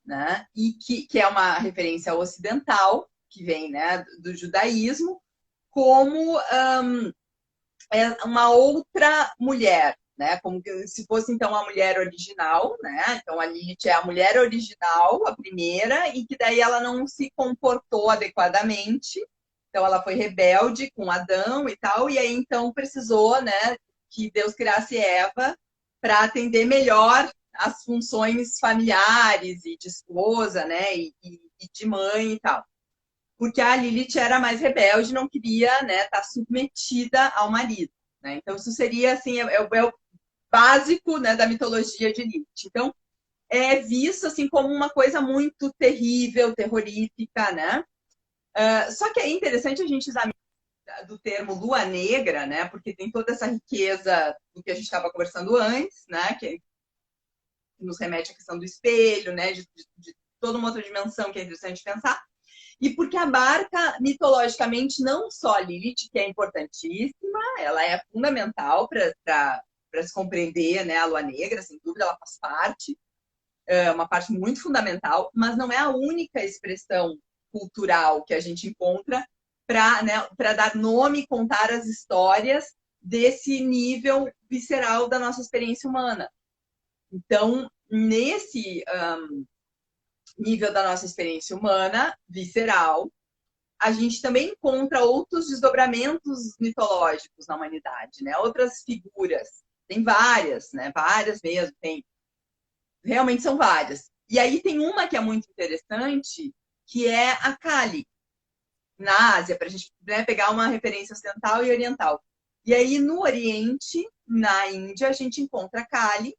né? E que é uma referência ocidental, que vem, né, do judaísmo, como uma outra mulher, né? Como se fosse então a mulher original, né? Então a Lilith é a mulher original, a primeira, e que daí ela não se comportou adequadamente. Então ela foi rebelde com Adão e tal, e aí então precisou, né, que Deus criasse Eva para atender melhor as funções familiares e de esposa, né, e de mãe e tal. Porque a Lilith era mais rebelde, não queria, né, estar submetida ao marido. Né? Então isso seria assim, é o básico, né, da mitologia de Lilith. Então é visto assim como uma coisa muito terrível, terrorífica, né? Só que é interessante a gente examinar do termo lua negra, né? Porque tem toda essa riqueza do que a gente estava conversando antes, né? Que nos remete à questão do espelho, né? De toda uma outra dimensão que é interessante pensar. E porque abarca mitologicamente não só a Lilith, que é importantíssima, ela é fundamental para se compreender, né, a Lua Negra, sem dúvida, ela faz parte, é uma parte muito fundamental, mas não é a única expressão cultural que a gente encontra para, né, dar nome e contar as histórias desse nível visceral da nossa experiência humana. Então, nesse nível da nossa experiência humana, visceral, a gente também encontra outros desdobramentos mitológicos na humanidade, né? Outras figuras. Tem várias, né? Várias mesmo, tem. Realmente são várias. E aí tem uma que é muito interessante, que é a Kali, na Ásia, para a gente, né, pegar uma referência ocidental e oriental. E aí no Oriente, na Índia, a gente encontra a Kali,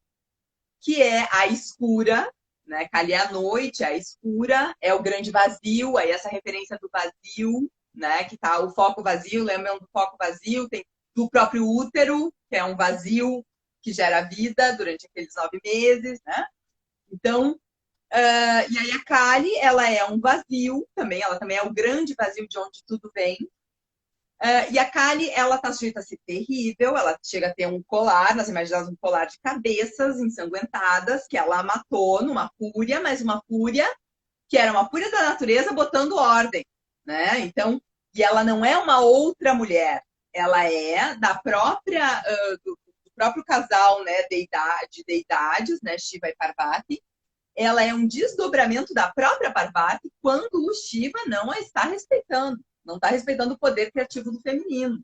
que é a escura, né? Kali é a noite, a escura, é o grande vazio, aí essa referência do vazio, né? Que tá o foco vazio, lembrando do foco vazio, tem do próprio útero, que é um vazio que gera vida durante aqueles 9 meses, né? Então, e aí a Kali, ela é um vazio também, ela também é o grande vazio de onde tudo vem. E a Kali, ela tá sujeita a ser terrível, ela chega a ter um colar, nas imagens delas, um colar de cabeças ensanguentadas, que ela matou numa fúria, mas uma fúria que era uma fúria da natureza botando ordem, né? Então, e ela não é uma outra mulher, ela é da própria, do próprio casal, né, de deidades, né, Shiva e Parvati. Ela é um desdobramento da própria Parvati quando o Shiva não a está respeitando, não está respeitando o poder criativo do feminino.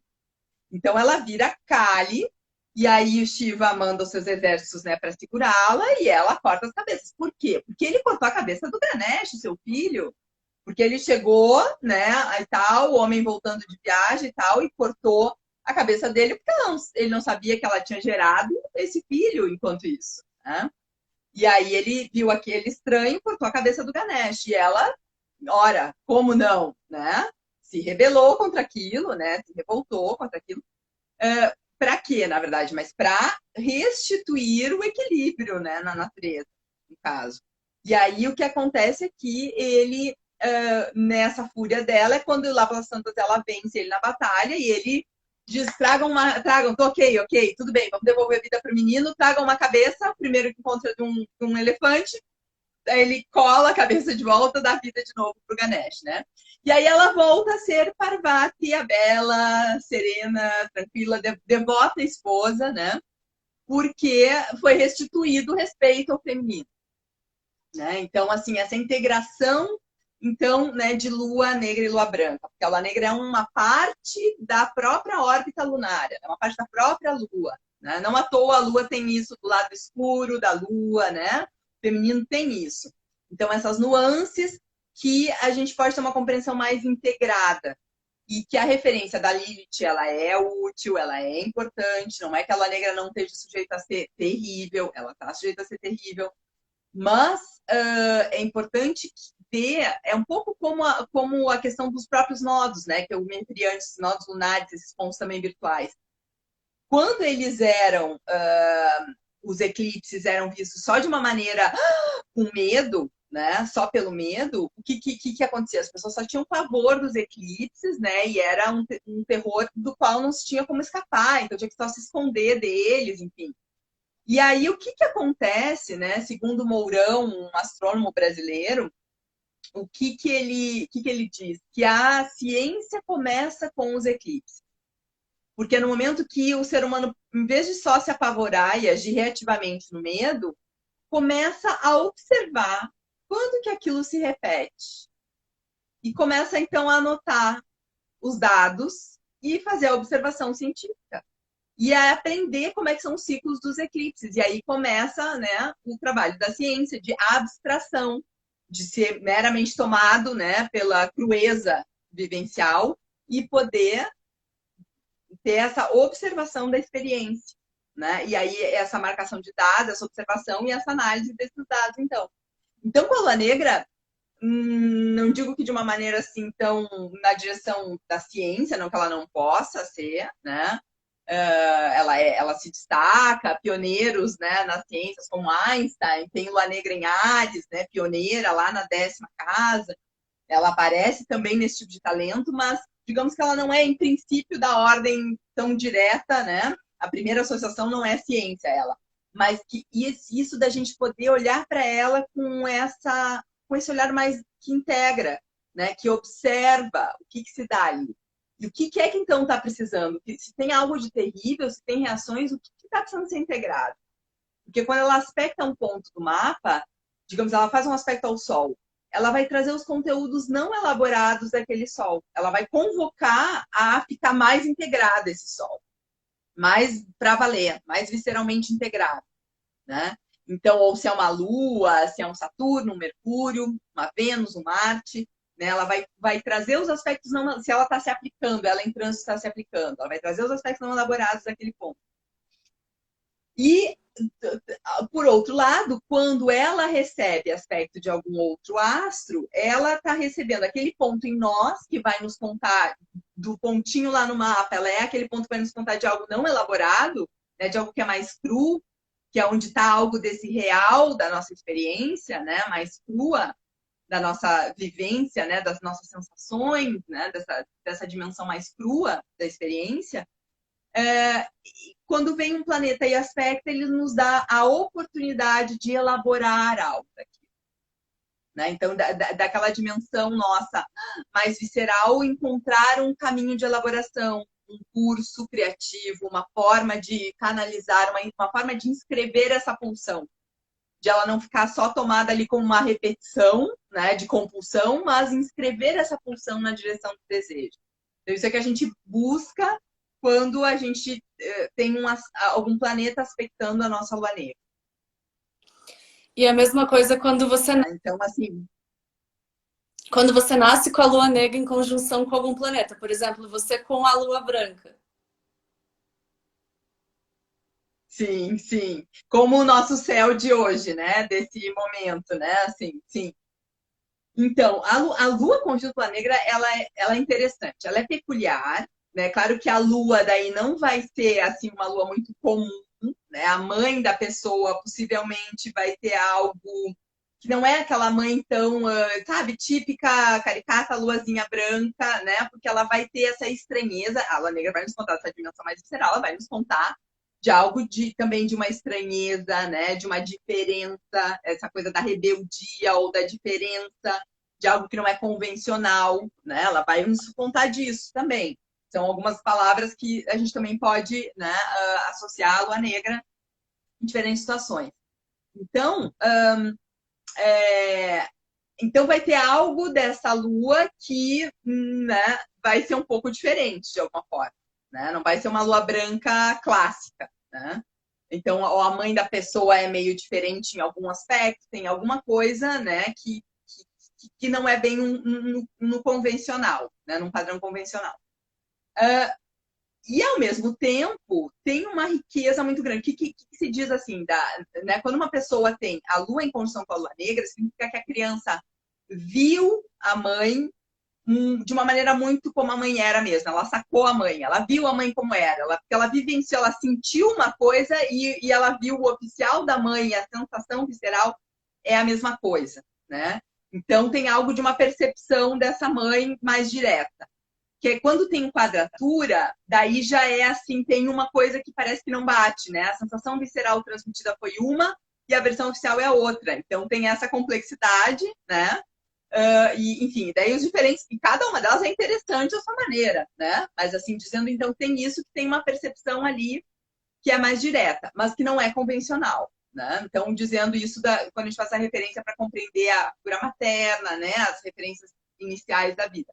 Então ela vira Kali, e aí o Shiva manda os seus exércitos, né, para segurá-la, e ela corta as cabeças. Por quê? Porque ele cortou a cabeça do Ganesh, seu filho. Porque ele chegou, né, e tal, o homem voltando de viagem e tal, e cortou a cabeça dele, porque ele não sabia que ela tinha gerado esse filho enquanto isso, né? E aí ele viu aquele estranho, cortou a cabeça do Ganesh. E ela, ora, como não, né? Se rebelou contra aquilo, né? Se revoltou contra aquilo. Para quê, na verdade? Mas para restituir o equilíbrio, né, na natureza, no caso. E aí o que acontece é que ele, nessa fúria dela, é quando lá pelas tantas ela vence ele na batalha e ele diz, tragam, ok, tudo bem, vamos devolver a vida para o menino, tragam uma cabeça, primeiro que encontra de um elefante, aí ele cola a cabeça de volta, dá vida de novo pro Ganesh, né? E aí ela volta a ser Parvati, a bela, serena, tranquila, devota esposa, né? Porque foi restituído o respeito ao feminino, né? Então, assim, essa integração, então, né, de lua negra e lua branca, porque a lua negra é uma parte da própria órbita lunar, é uma parte da própria lua, né? Não à toa a lua tem isso do lado escuro da lua, né? O feminino tem isso. Então, essas nuances que a gente pode ter uma compreensão mais integrada e que a referência da Lilith, ela é útil, ela é importante, não é que a lua negra não esteja sujeita a ser terrível, ela está sujeita a ser terrível, mas é importante ter, é um pouco como a questão dos próprios nodos, né? Que eu mencionei antes, nodos lunares, esses pontos também virtuais. Quando eles eram, os eclipses eram vistos só de uma maneira com medo, né? Só pelo medo, o que acontecia? As pessoas só tinham pavor dos eclipses, né? E era um terror do qual não se tinha como escapar, então tinha que só se esconder deles, enfim. E aí, o que acontece, né? Segundo Mourão, um astrônomo brasileiro, o que ele diz? Que a ciência começa com os eclipses. Porque no momento que o ser humano, em vez de só se apavorar e agir reativamente no medo, começa a observar quando que aquilo se repete. E começa, então, a anotar os dados e fazer a observação científica. E a aprender como é que são os ciclos dos eclipses. E aí começa, né, o trabalho da ciência de abstração, de ser meramente tomado, né, pela crueza vivencial e poder ter essa observação da experiência, né? E aí essa marcação de dados, essa observação e essa análise desses dados, então. Então, com a Lua Negra, não digo que de uma maneira assim tão na direção da ciência, não que ela não possa ser, né? Ela se destaca, pioneiros, né, nas ciências como Einstein, tem Lua Negra em Ares, né, pioneira lá na 10ª casa, ela aparece também nesse tipo de talento, mas digamos que ela não é em princípio da ordem tão direta, né, a primeira associação não é ciência ela, mas que isso da gente poder olhar para ela com esse olhar mais que integra, né, que observa o que se dá ali. E o que é que então está precisando? Se tem algo de terrível, se tem reações, o que está precisando ser integrado? Porque quando ela aspecta um ponto do mapa, digamos, ela faz um aspecto ao Sol, ela vai trazer os conteúdos não elaborados daquele Sol. Ela vai convocar a ficar mais integrado esse Sol. Mais para valer, mais visceralmente integrado, né? Então, ou se é uma Lua, se é um Saturno, um Mercúrio, uma Vênus, um Marte, né? Ela vai trazer os aspectos não... Se ela está se aplicando, ela em trânsito está se aplicando, ela vai trazer os aspectos não elaborados daquele ponto. E, por outro lado, quando ela recebe aspecto de algum outro astro, ela está recebendo aquele ponto em nós, que vai nos contar do pontinho lá no mapa, ela é aquele ponto que vai nos contar de algo não elaborado, né, de algo que é mais cru, que é onde está algo desse real da nossa experiência, né, mais crua da nossa vivência, né, das nossas sensações, né, dessa dimensão mais crua da experiência. Quando vem um planeta e aspecta, ele nos dá a oportunidade de elaborar algo daqui. Né? Então, daquela dimensão nossa mais visceral, encontrar um caminho de elaboração, um curso criativo, uma forma de canalizar, uma forma de inscrever essa pulsão, de ela não ficar só tomada ali como uma repetição, né, de compulsão, mas inscrever essa pulsão na direção do desejo. Então, isso é que a gente busca quando a gente tem algum planeta aspectando a nossa lua negra. E a mesma coisa Então, assim, quando você nasce com a lua negra em conjunção com algum planeta. Por exemplo, você com a lua branca. sim, sim. Como o nosso céu de hoje, né? Desse momento, né? Assim, sim. Então, a Lua conjunto Lua Negra, ela é interessante. Ela é peculiar, né? Claro que a Lua daí não vai ser, assim, uma Lua muito comum, né? A mãe da pessoa possivelmente vai ter algo que não é aquela mãe tão, sabe, típica, caricata, luazinha branca, né? Porque ela vai ter essa estranheza. A Lua Negra vai nos contar essa dimensão mais visceral, ela vai nos contar de algo também de uma estranheza, né? De uma diferença, essa coisa da rebeldia ou da diferença, de algo que não é convencional, né? Ela vai nos contar disso também. São algumas palavras que a gente também pode, né, associar a lua negra em diferentes situações. Então, então vai ter algo dessa lua que, né, vai ser um pouco diferente de alguma forma, né? Não vai ser uma lua branca clássica, né? Então a mãe da pessoa é meio diferente em algum aspecto, tem alguma coisa, né, que não é bem no convencional, né, num padrão convencional. E ao mesmo tempo tem uma riqueza muito grande. O que se diz assim, né, quando uma pessoa tem a lua em conjunção com a lua negra, significa que a criança viu a mãe de uma maneira muito como a mãe era mesmo. Ela sacou a mãe, ela viu a mãe como era, ela vivenciou, ela sentiu uma coisa e ela viu o oficial da mãe, a sensação visceral é a mesma coisa, né? Então tem algo de uma percepção dessa mãe mais direta. Que quando tem quadratura, daí já é assim, tem uma coisa que parece que não bate, né? A sensação visceral transmitida foi uma e a versão oficial é outra. Então tem essa complexidade, né? E, enfim, daí os diferentes, e cada uma delas é interessante à sua maneira, né? Mas assim, dizendo então tem isso que tem uma percepção ali que é mais direta, mas que não é convencional, né? Então, dizendo isso, quando a gente faz a referência para compreender a figura materna, né? As referências iniciais da vida.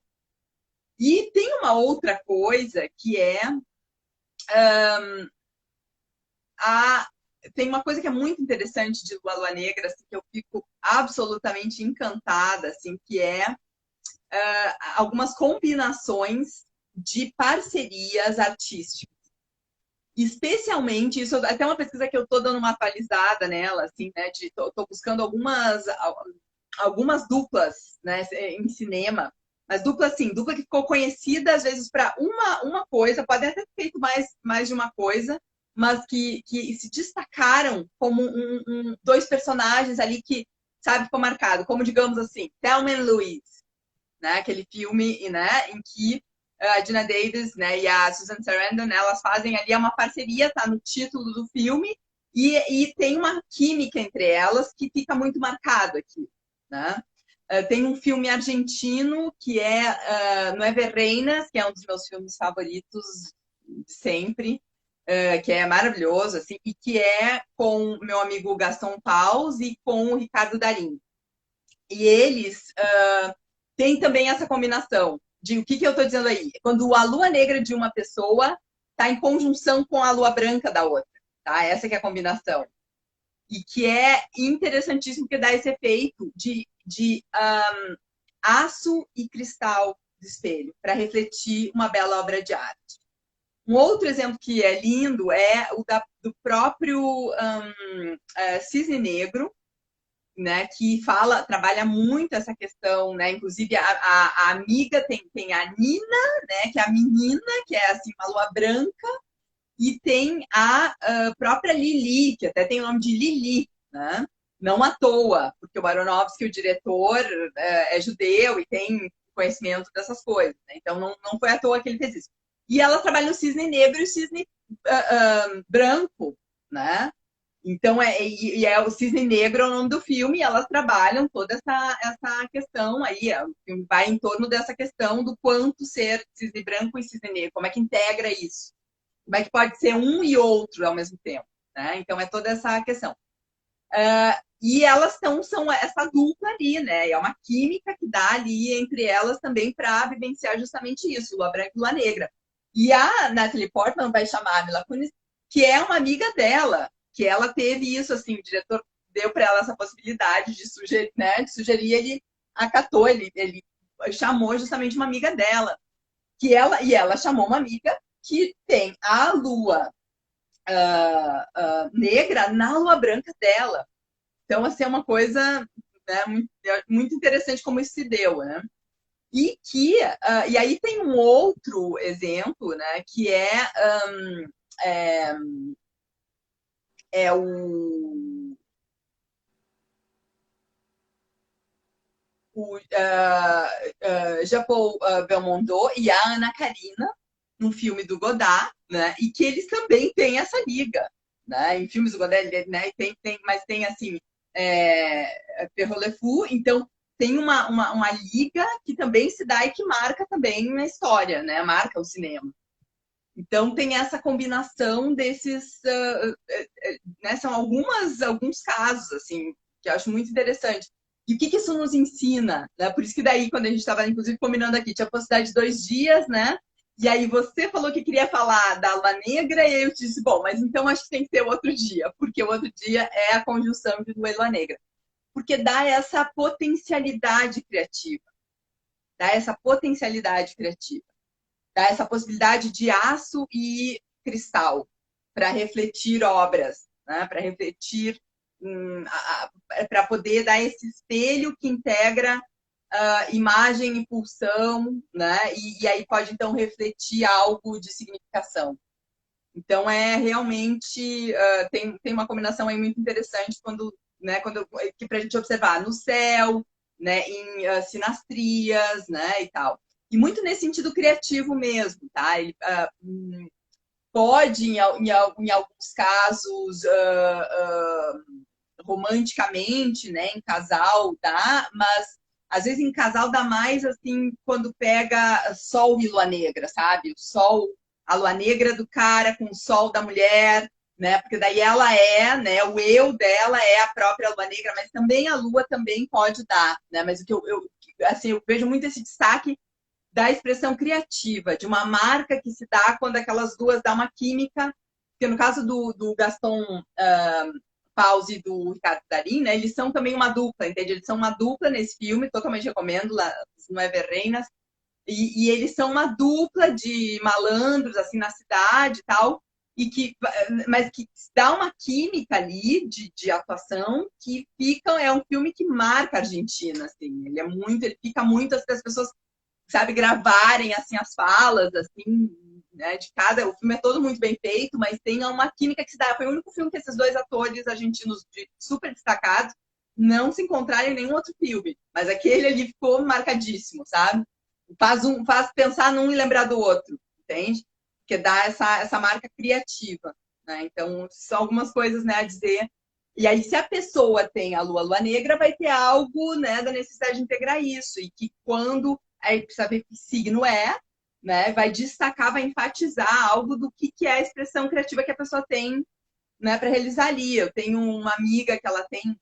E tem uma outra coisa que é tem uma coisa que é muito interessante de Lua Negra, assim, que eu fico absolutamente encantada, assim, que é algumas combinações de parcerias artísticas. Especialmente, isso até uma pesquisa que eu estou dando uma atualizada nela, assim, né? Tô buscando algumas duplas, né, em cinema, mas dupla assim, dupla que ficou conhecida às vezes para uma coisa, pode até ter feito mais de uma coisa, mas que se destacaram como dois personagens ali que, sabe, ficou marcado, como digamos assim, Thelma e Louise, né, aquele filme, né, em que a Gina Davis, né, e a Susan Sarandon, né, elas fazem ali uma parceria, tá no título do filme, e tem uma química entre elas que fica muito marcado aqui, né? Tem um filme argentino que é Nueve Reinas, que é um dos meus filmes favoritos de sempre, que é maravilhoso, assim, e que é com meu amigo Gaston Paus e com o Ricardo Darín. E eles têm também essa combinação de o que eu estou dizendo aí? Quando a lua negra de uma pessoa está em conjunção com a lua branca da outra, tá? Essa que é a combinação. E que é interessantíssimo porque dá esse efeito de aço e cristal de espelho para refletir uma bela obra de arte. Um outro exemplo que é lindo é o do próprio Cisne Negro, né, que trabalha muito essa questão, né, inclusive a amiga tem a Nina, né, que é a menina, que é assim, uma lua branca, e tem a própria Lili, que até tem o nome de Lili, né? Não à toa, porque o Aronofsky, o diretor, é judeu e tem conhecimento dessas coisas, né? Então não foi à toa que ele fez isso. E ela trabalha no cisne negro e o cisne branco, né? Então, o Cisne Negro é o nome do filme, e elas trabalham toda essa questão aí, o filme vai em torno dessa questão do quanto ser cisne branco e cisne negro, como é que integra isso, como é que pode ser um e outro ao mesmo tempo, né? Então, é toda essa questão. E elas são essa dupla ali, né? É uma química que dá ali entre elas também para vivenciar justamente isso, Lua Branca e Lua Negra. E a Natalie Portman vai chamar a Mila Kunis, que é uma amiga dela, que ela teve isso, assim, o diretor deu para ela essa possibilidade de sugerir, né? De sugerir, ele acatou, ele chamou justamente uma amiga dela, e ela chamou uma amiga que tem a Lua negra na Lua Branca dela. Então, assim, é uma coisa, né, muito interessante como isso se deu, né? E aí tem um outro exemplo, né, que é, é Jean-Paul Belmondo e a Ana Karina, num filme do Godard, né, e que eles também têm essa liga, né? Em filmes do Godard, né, mas tem assim, Pierrot Le Fou, então tem uma liga que também se dá e que marca também na história, né? Marca o cinema. Então tem essa combinação desses, né? São alguns casos assim que eu acho muito interessante. E o que isso nos ensina? Né? Por isso que daí, quando a gente estava, inclusive, combinando aqui, tinha a possibilidade de 2 dias, né? E aí você falou que queria falar da Lua Negra, e aí eu disse, bom, mas então acho que tem que ser outro dia, porque o outro dia é a conjunção de Lua e Lua Negra. Porque dá essa potencialidade criativa. Dá essa potencialidade criativa. Dá essa possibilidade de aço e cristal para refletir obras, né? Para refletir, para poder dar esse espelho que integra imagem e pulsão, né? E aí pode então refletir algo de significação. Então é realmente tem uma combinação aí muito interessante né, que para a gente observar no céu, né, em sinastrias, né, e tal. E muito nesse sentido criativo mesmo, tá? Ele pode, em alguns casos, romanticamente, né, em casal, tá? Mas às vezes em casal dá mais assim quando pega sol e lua negra, sabe? O sol, a lua negra do cara com o sol da mulher, né? Porque daí ela né? O eu dela é a própria lua negra, mas também a lua também pode dar, né? Mas o que assim, eu vejo muito esse destaque da expressão criativa, de uma marca que se dá quando aquelas duas dão uma química, porque no caso do Gaston Pause e do Ricardo Darín, né, eles são também uma dupla, entende? Eles são uma dupla nesse filme, totalmente recomendo, lá no Everreinas, e eles são uma dupla de malandros, assim, na cidade e tal, mas que dá uma química ali de atuação que é um filme que marca a Argentina, assim, ele fica muito, as pessoas, sabe, gravarem, assim, as falas, assim, né, o filme é todo muito bem feito, mas tem uma química que se dá. Foi o único filme que esses dois atores argentinos super destacados não se encontraram em nenhum outro filme, mas aquele ali ficou marcadíssimo, sabe? Faz pensar num e lembrar do outro, entende? Porque dá essa marca criativa, né? Então, são algumas coisas, né, a dizer. E aí, se a pessoa tem a lua negra, vai ter algo, né, da necessidade de integrar isso. E que quando aí precisa ver que signo né? Vai destacar, vai enfatizar algo do que é a expressão criativa que a pessoa tem, né, para realizar ali. Eu tenho uma amiga que ela tem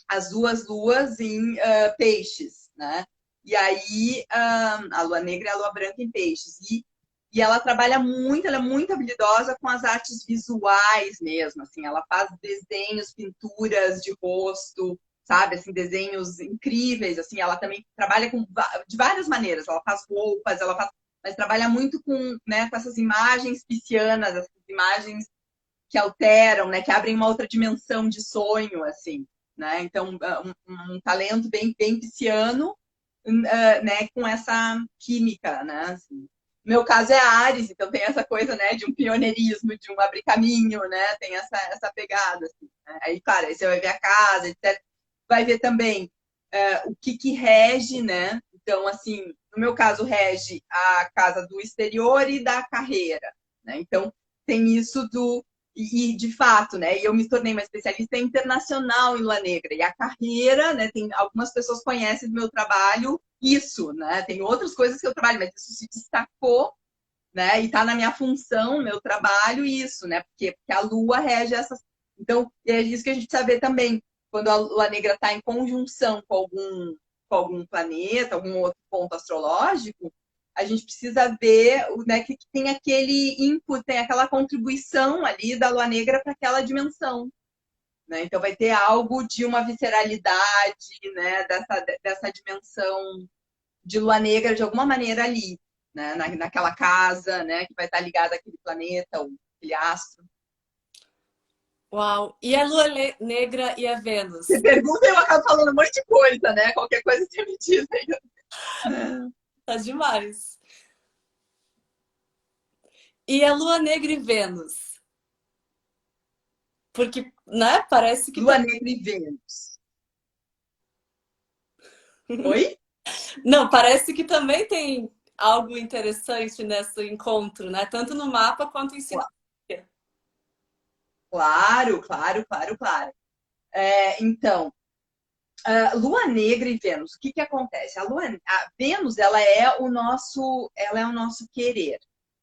as duas luas em peixes, né? E aí a lua negra e a lua branca em peixes. E ela trabalha muito, ela é muito habilidosa com as artes visuais mesmo, assim, ela faz desenhos, pinturas de rosto, sabe, assim, desenhos incríveis, assim, ela também trabalha de várias maneiras, ela faz roupas, mas trabalha muito né, com essas imagens piscianas, essas imagens que alteram, né, que abrem uma outra dimensão de sonho, assim. né? Então, um talento bem pisciano, né? Com essa química, né? Assim. No meu caso é Áries, então tem essa coisa, né? De um pioneirismo, de um abrir caminho, né? Tem essa pegada, assim, né? Aí, claro, aí você vai ver a casa, etc. Vai ver também o que rege, né? Então, assim, no meu caso, rege a casa do exterior e da carreira, né? Então, tem isso de fato, né? E eu me tornei uma especialista internacional em Lua Negra. E a carreira, né? Tem algumas pessoas conhecem do meu trabalho isso, né? Tem outras coisas que eu trabalho, mas isso se destacou, né? E está na minha função, meu trabalho, isso, né? Porque a Lua rege essas. Então, é isso que a gente precisa ver também. Quando a Lua Negra está em conjunção com algum planeta, algum outro ponto astrológico, a gente precisa ver, né, que tem aquele input, tem aquela contribuição ali da Lua Negra para aquela dimensão. Né? Então, vai ter algo de uma visceralidade, né, dessa dimensão de Lua Negra de alguma maneira ali, né? Naquela casa, né? Que vai estar ligada àquele planeta, ou aquele astro. Uau! E a lua negra e a Você Vênus? pergunta e eu acabo falando um monte de coisa, né? Qualquer coisa você me diz aí. Tá demais. E a lua negra e Vênus? Porque, né, parece que Lua Negra e Vênus. Oi? não, parece que também tem algo interessante nesse encontro, né? Tanto no mapa quanto em sintonia. Claro, claro, claro, claro. Então, Lua Negra e Vênus, o que acontece? A Vênus, ela é o nosso querer,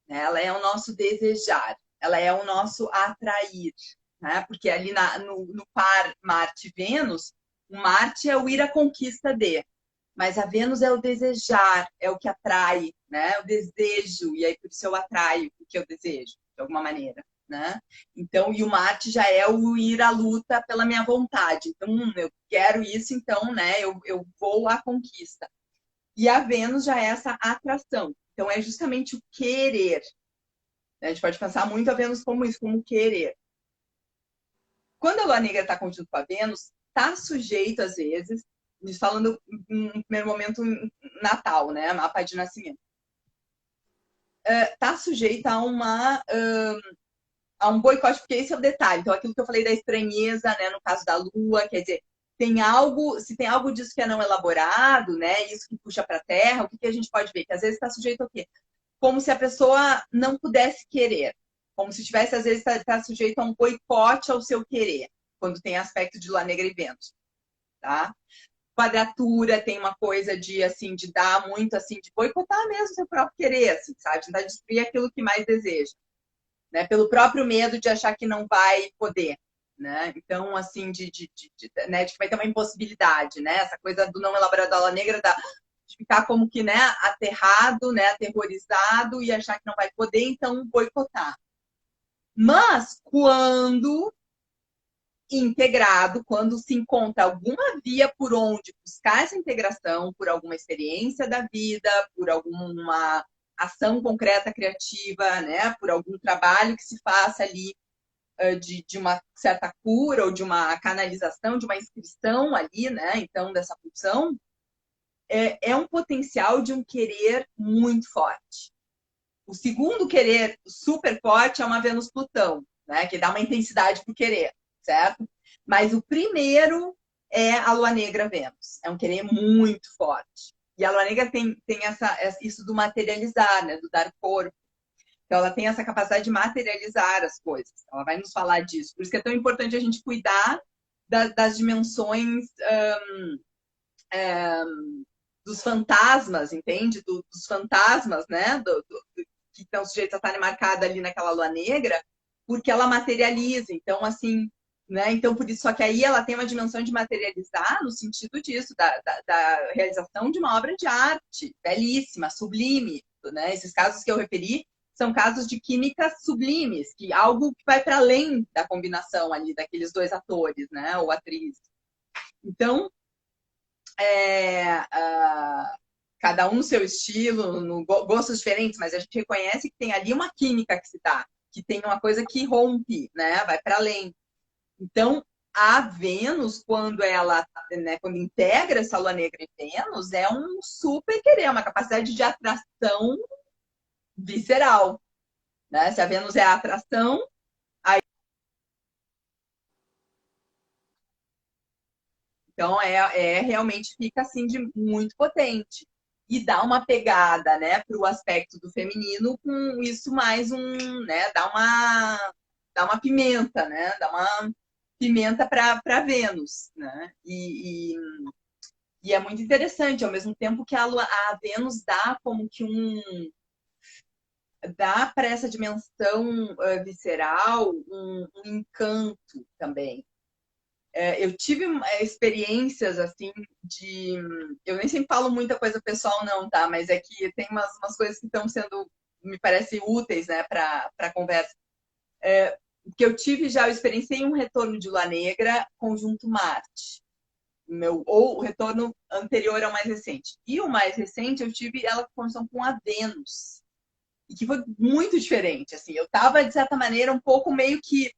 né? Ela é o nosso desejar, ela é o nosso atrair, né? Porque ali no par Marte-Vênus, o Marte é o ir à conquista de, mas a Vênus é o desejar, é o que atrai, né? O desejo, e aí por isso eu atraio o que eu desejo, de alguma maneira, né? Então, e o Marte já é o ir à luta pela minha vontade. Então, eu quero isso, então, né? Eu vou à conquista. E a Vênus já é essa atração. Então, é justamente o querer. Né? A gente pode pensar muito a Vênus como isso, como querer. Quando a Lua Negra está conjunto com a Vênus, está sujeito, às vezes, falando em primeiro momento natal, né? Mapa de nascimento. Está sujeito a um boicote, porque esse é o detalhe. Então, aquilo que eu falei da estranheza, né? No caso da Lua, quer dizer, se tem algo disso que é não elaborado, né? Isso que puxa para a Terra, o que a gente pode ver? Que às vezes está sujeito ao quê? Como se a pessoa não pudesse querer. Como se tivesse, às vezes, tá sujeito a um boicote ao seu querer, quando tem aspecto de Lua Negra e Vênus, tá? Quadratura tem uma coisa de, assim, de dar muito, assim, de boicotar mesmo seu próprio querer, assim, sabe? Tentar destruir aquilo que mais deseja, né? Pelo próprio medo de achar que não vai poder, né? Então, assim, né? De que vai ter uma impossibilidade, né? Essa coisa do não elaborado da Lua Negra, de ficar como que, né, aterrado, né, aterrorizado e achar que não vai poder, então boicotar. Mas quando integrado, quando se encontra alguma via por onde buscar essa integração, por alguma experiência da vida, por alguma ação concreta criativa, né, por algum trabalho que se faça ali de uma certa cura ou de uma canalização, de uma inscrição ali, né, então dessa função, é um potencial de um querer muito forte. O segundo querer super forte é uma Vênus-Plutão, né? Que dá uma intensidade para o querer, certo? Mas o primeiro é a Lua Negra-Vênus. É um querer muito forte. E a Lua Negra tem isso do materializar, né? Do dar corpo. Então, ela tem essa capacidade de materializar as coisas. Ela vai nos falar disso. Por isso que é tão importante a gente cuidar das dimensões dos fantasmas, entende? Dos fantasmas, né? Que estão sujeitos a estarem marcados ali naquela lua negra, porque ela materializa. Então, assim, né? Então, por isso, só que aí ela tem uma dimensão de materializar no sentido disso, da realização de uma obra de arte belíssima, sublime, né? Esses casos que eu referi são casos de química sublimes, que algo que vai para além da combinação ali daqueles dois atores, né? Ou atrizes. Então, cada um no seu estilo, no gostos diferentes, mas a gente reconhece que tem ali uma química que se dá, que tem uma coisa que rompe, né? Vai para além. Então, a Vênus, quando ela, né, quando integra essa lua negra em Vênus, é um super querer, uma capacidade de atração visceral, né? Se a Vênus é a atração, aí, então realmente fica assim de muito potente. E dá uma pegada, né, para o aspecto do feminino com isso mais né, dá uma pimenta, né, dá uma pimenta para Vênus, né? E é muito interessante, ao mesmo tempo que a Vênus dá como que dá para essa dimensão visceral um encanto também. Eu tive experiências assim de. Eu nem sempre falo muita coisa pessoal, não, tá? Mas é que tem umas coisas que estão sendo, me parece, úteis, né, para a conversa. Que eu tive já, eu experienciei um retorno de Lua Negra conjunto Marte. Ou o retorno anterior ao mais recente. E o mais recente eu tive ela com conjunção com a Vênus. E que foi muito diferente. Assim, eu estava, de certa maneira, um pouco meio que,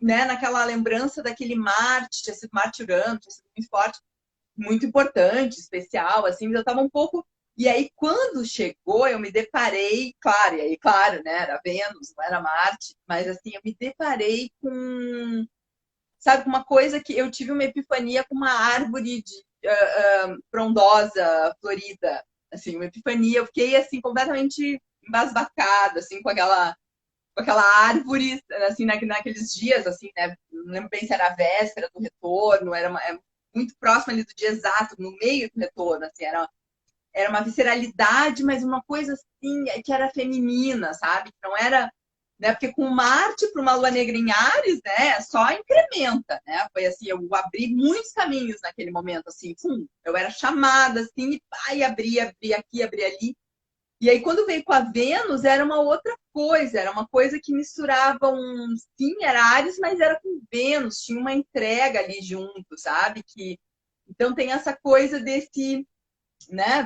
né, naquela lembrança daquele Marte, tinha sido Marte Urano, tinha sido muito forte, muito importante, especial, assim, mas eu estava um pouco. E aí, quando chegou, eu me deparei, claro, e aí, claro, né, era Vênus, não era Marte, mas assim, eu me deparei com, sabe, uma coisa que eu tive uma epifania com uma árvore de frondosa, florida, assim, uma epifania, eu fiquei assim completamente embasbacada, assim, com aquela árvore, assim, naqueles dias, assim, né? Não lembro bem se era a véspera do retorno, muito próximo ali do dia exato, no meio do retorno, assim, era uma visceralidade, mas uma coisa assim que era feminina, sabe? Que não era, né? Porque com Marte para uma lua negra em Ares, né? Só incrementa, né? Foi assim, eu abri muitos caminhos naquele momento, assim, eu era chamada, assim, e pai, abri aqui, abri ali. E aí, quando veio com a Vênus, era uma outra coisa, era uma coisa que misturava sim, era Ares, mas era com Vênus, tinha uma entrega ali junto, sabe? Então tem essa coisa desse, né?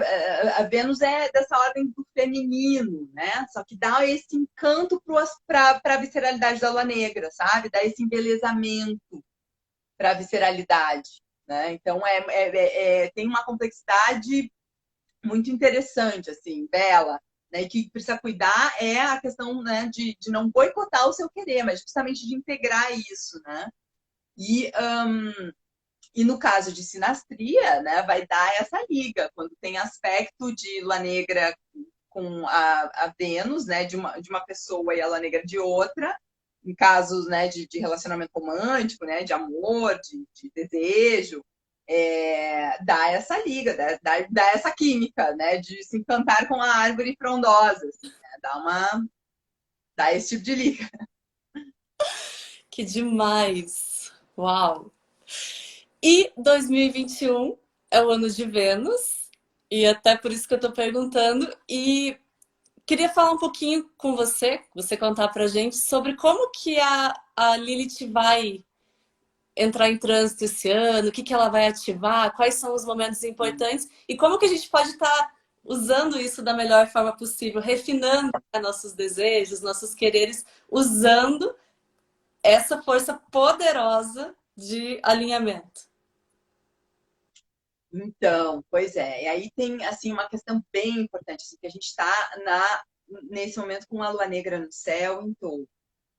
A Vênus é dessa ordem do feminino, né? Só que dá esse encanto para a visceralidade da lua negra, sabe? Dá esse embelezamento para a visceralidade, né? Então tem uma complexidade muito interessante, assim, bela, né? E que precisa cuidar é a questão, né, de não boicotar o seu querer, mas justamente de integrar isso, né? E e no caso de sinastria, né, vai dar essa liga, quando tem aspecto de lua negra com a Vênus, né, de uma pessoa e a lua negra de outra, em casos, né, de relacionamento romântico, né, de amor, de desejo, dá essa liga, dá essa química, né, de se encantar com a árvore frondosa, assim, né, dá esse tipo de liga. Que demais! Uau! E 2021 é o ano de Vênus, e até por isso que eu tô perguntando. E queria falar um pouquinho com você contar pra gente sobre como que a Lilith vai entrar em trânsito esse ano, o que que ela vai ativar, quais são os momentos importantes e como que a gente pode estar usando isso da melhor forma possível, refinando, né, nossos desejos, nossos quereres, usando essa força poderosa de alinhamento. Então, pois é. E aí tem assim uma questão bem importante, assim, que a gente está nesse momento com a lua negra no céu em touro,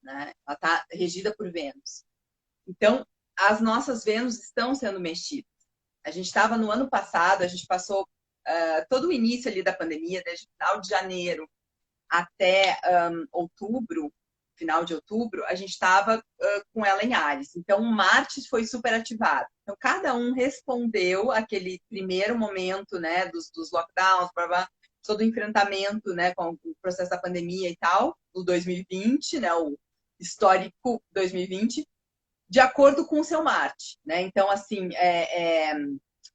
né? Ela está regida por Vênus. Então, as nossas Vênus estão sendo mexidas. A gente estava no ano passado, a gente passou todo o início ali da pandemia, desde final de janeiro até outubro, final de outubro, a gente estava com ela em Ares. Então, o Marte foi super ativado. Então, cada um respondeu aquele primeiro momento, né, dos lockdowns, todo o enfrentamento, né, com o processo da pandemia e tal, o 2020, né, o histórico 2020, de acordo com o seu Marte, né? Então, assim,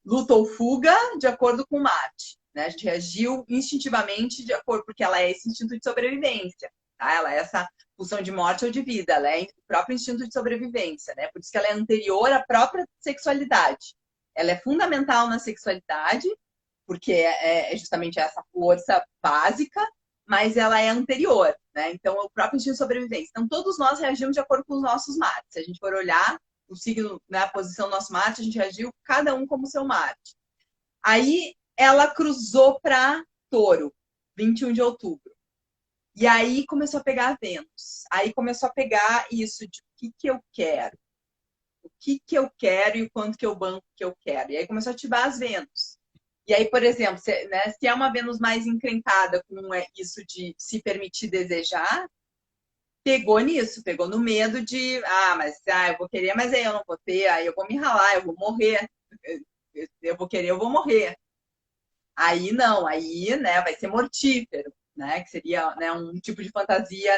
luta ou fuga de acordo com Marte, né? A gente reagiu instintivamente de acordo, porque ela é esse instinto de sobrevivência, tá? Ela é essa pulsão de morte ou de vida, ela é o próprio instinto de sobrevivência, né? Por isso que ela é anterior à própria sexualidade. Ela é fundamental na sexualidade, porque é justamente essa força básica, mas ela é anterior, né? Então, é o próprio instinto de sobrevivência. Então, todos nós reagimos de acordo com os nossos mares. Se a gente for olhar, o signo, né, a posição do nosso Marte, a gente regiu cada um como seu Marte. Aí ela cruzou para Touro, 21 de outubro. E aí começou a pegar a Vênus. Aí começou a pegar isso de o que eu quero. O que eu quero e o quanto que eu banco que eu quero. E aí começou a ativar as Vênus. E aí, por exemplo, se é uma Vênus mais encrencada com isso de se permitir desejar, pegou nisso, pegou no medo de, eu vou querer, mas aí eu não vou ter, aí eu vou me ralar, eu vou morrer. Eu vou querer, eu vou morrer. Aí não, aí, né, vai ser mortífero, né, que seria, né, um tipo de fantasia,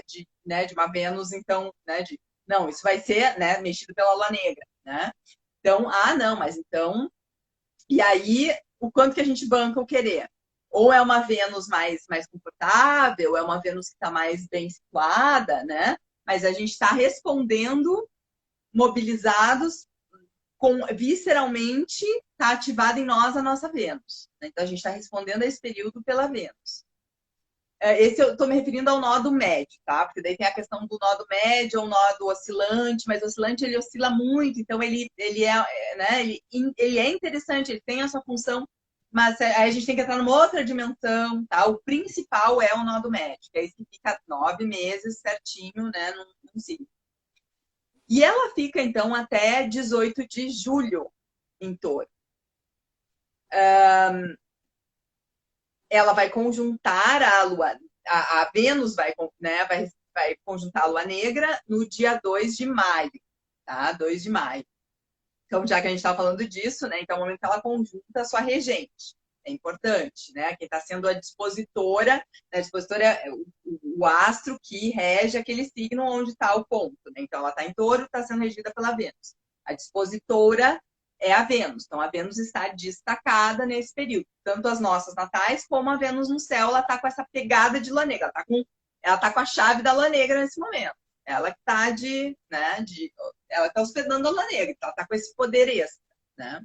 de uma Vênus, então, né, não, isso vai ser, né, mexido pela lua negra, né? Então, não, mas então, e aí, o quanto que a gente banca o querer? Ou é uma Vênus mais confortável, é uma Vênus que está mais bem situada, né? Mas a gente está respondendo mobilizados visceralmente está ativada em nós a nossa Vênus. Né? Então, a gente está respondendo a esse período pela Vênus. Esse eu estou me referindo ao nó do médio, tá? Porque daí tem a questão do nó do médio ou nó do oscilante, mas o oscilante ele oscila muito, então ele é, né? Ele é interessante, ele tem a sua função, mas aí a gente tem que entrar numa outra dimensão, tá? O principal é o nó do médio, que é esse que fica 9 meses certinho, né? Num signo. E ela fica, então, até 18 de julho em Touro. Ela vai conjuntar a Lua, a Vênus né, vai conjuntar a Lua Negra no dia 2 de maio, tá? 2 de maio. Então, já que a gente está falando disso, né? Então, é o momento que ela conjunta a sua regente. É importante, né? Quem está sendo a dispositora, né? A dispositora é o astro que rege aquele signo onde está o ponto. Né? Então, ela está em Touro, está sendo regida pela Vênus. A dispositora é a Vênus. Então, a Vênus está destacada nesse período. Tanto as nossas natais, como a Vênus no céu, ela está com essa pegada de lua negra. Ela tá com a chave da lua negra nesse momento. Ela que está ela está hospedando a lua negra. Então ela está com esse poder extra, né?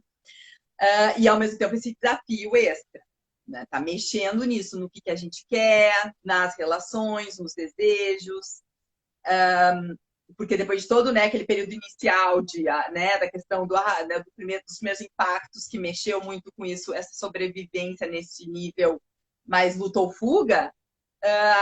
E ao mesmo tempo esse desafio extra. Né? Tá mexendo nisso, no que a gente quer, nas relações, nos desejos. Porque depois de todo, né, aquele período inicial né, da questão né, dos primeiros impactos que mexeu muito com isso, essa sobrevivência nesse nível mais luta ou fuga,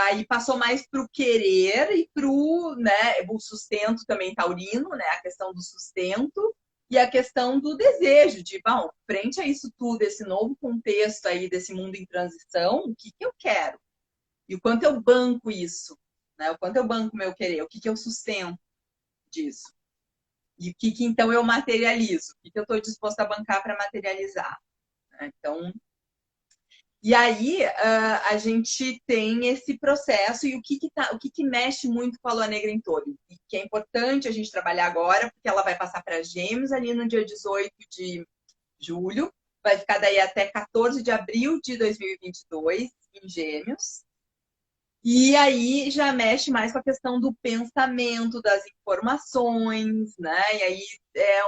aí passou mais para o querer e para né, o sustento também taurino, né, a questão do sustento e a questão do desejo de, bom, frente a isso tudo, esse novo contexto aí desse mundo em transição, o que eu quero? E o quanto eu banco isso? Né? O quanto eu banco o meu querer? O que eu sustento disso? E o que então eu materializo? O que eu estou disposta a bancar para materializar? Né? Então, e aí a gente tem esse processo e o que mexe muito com a lua negra em Touro. E que é importante a gente trabalhar agora, porque ela vai passar para Gêmeos ali no dia 18 de julho, vai ficar daí até 14 de abril de 2022 em Gêmeos. E aí já mexe mais com a questão do pensamento, das informações, né? E aí é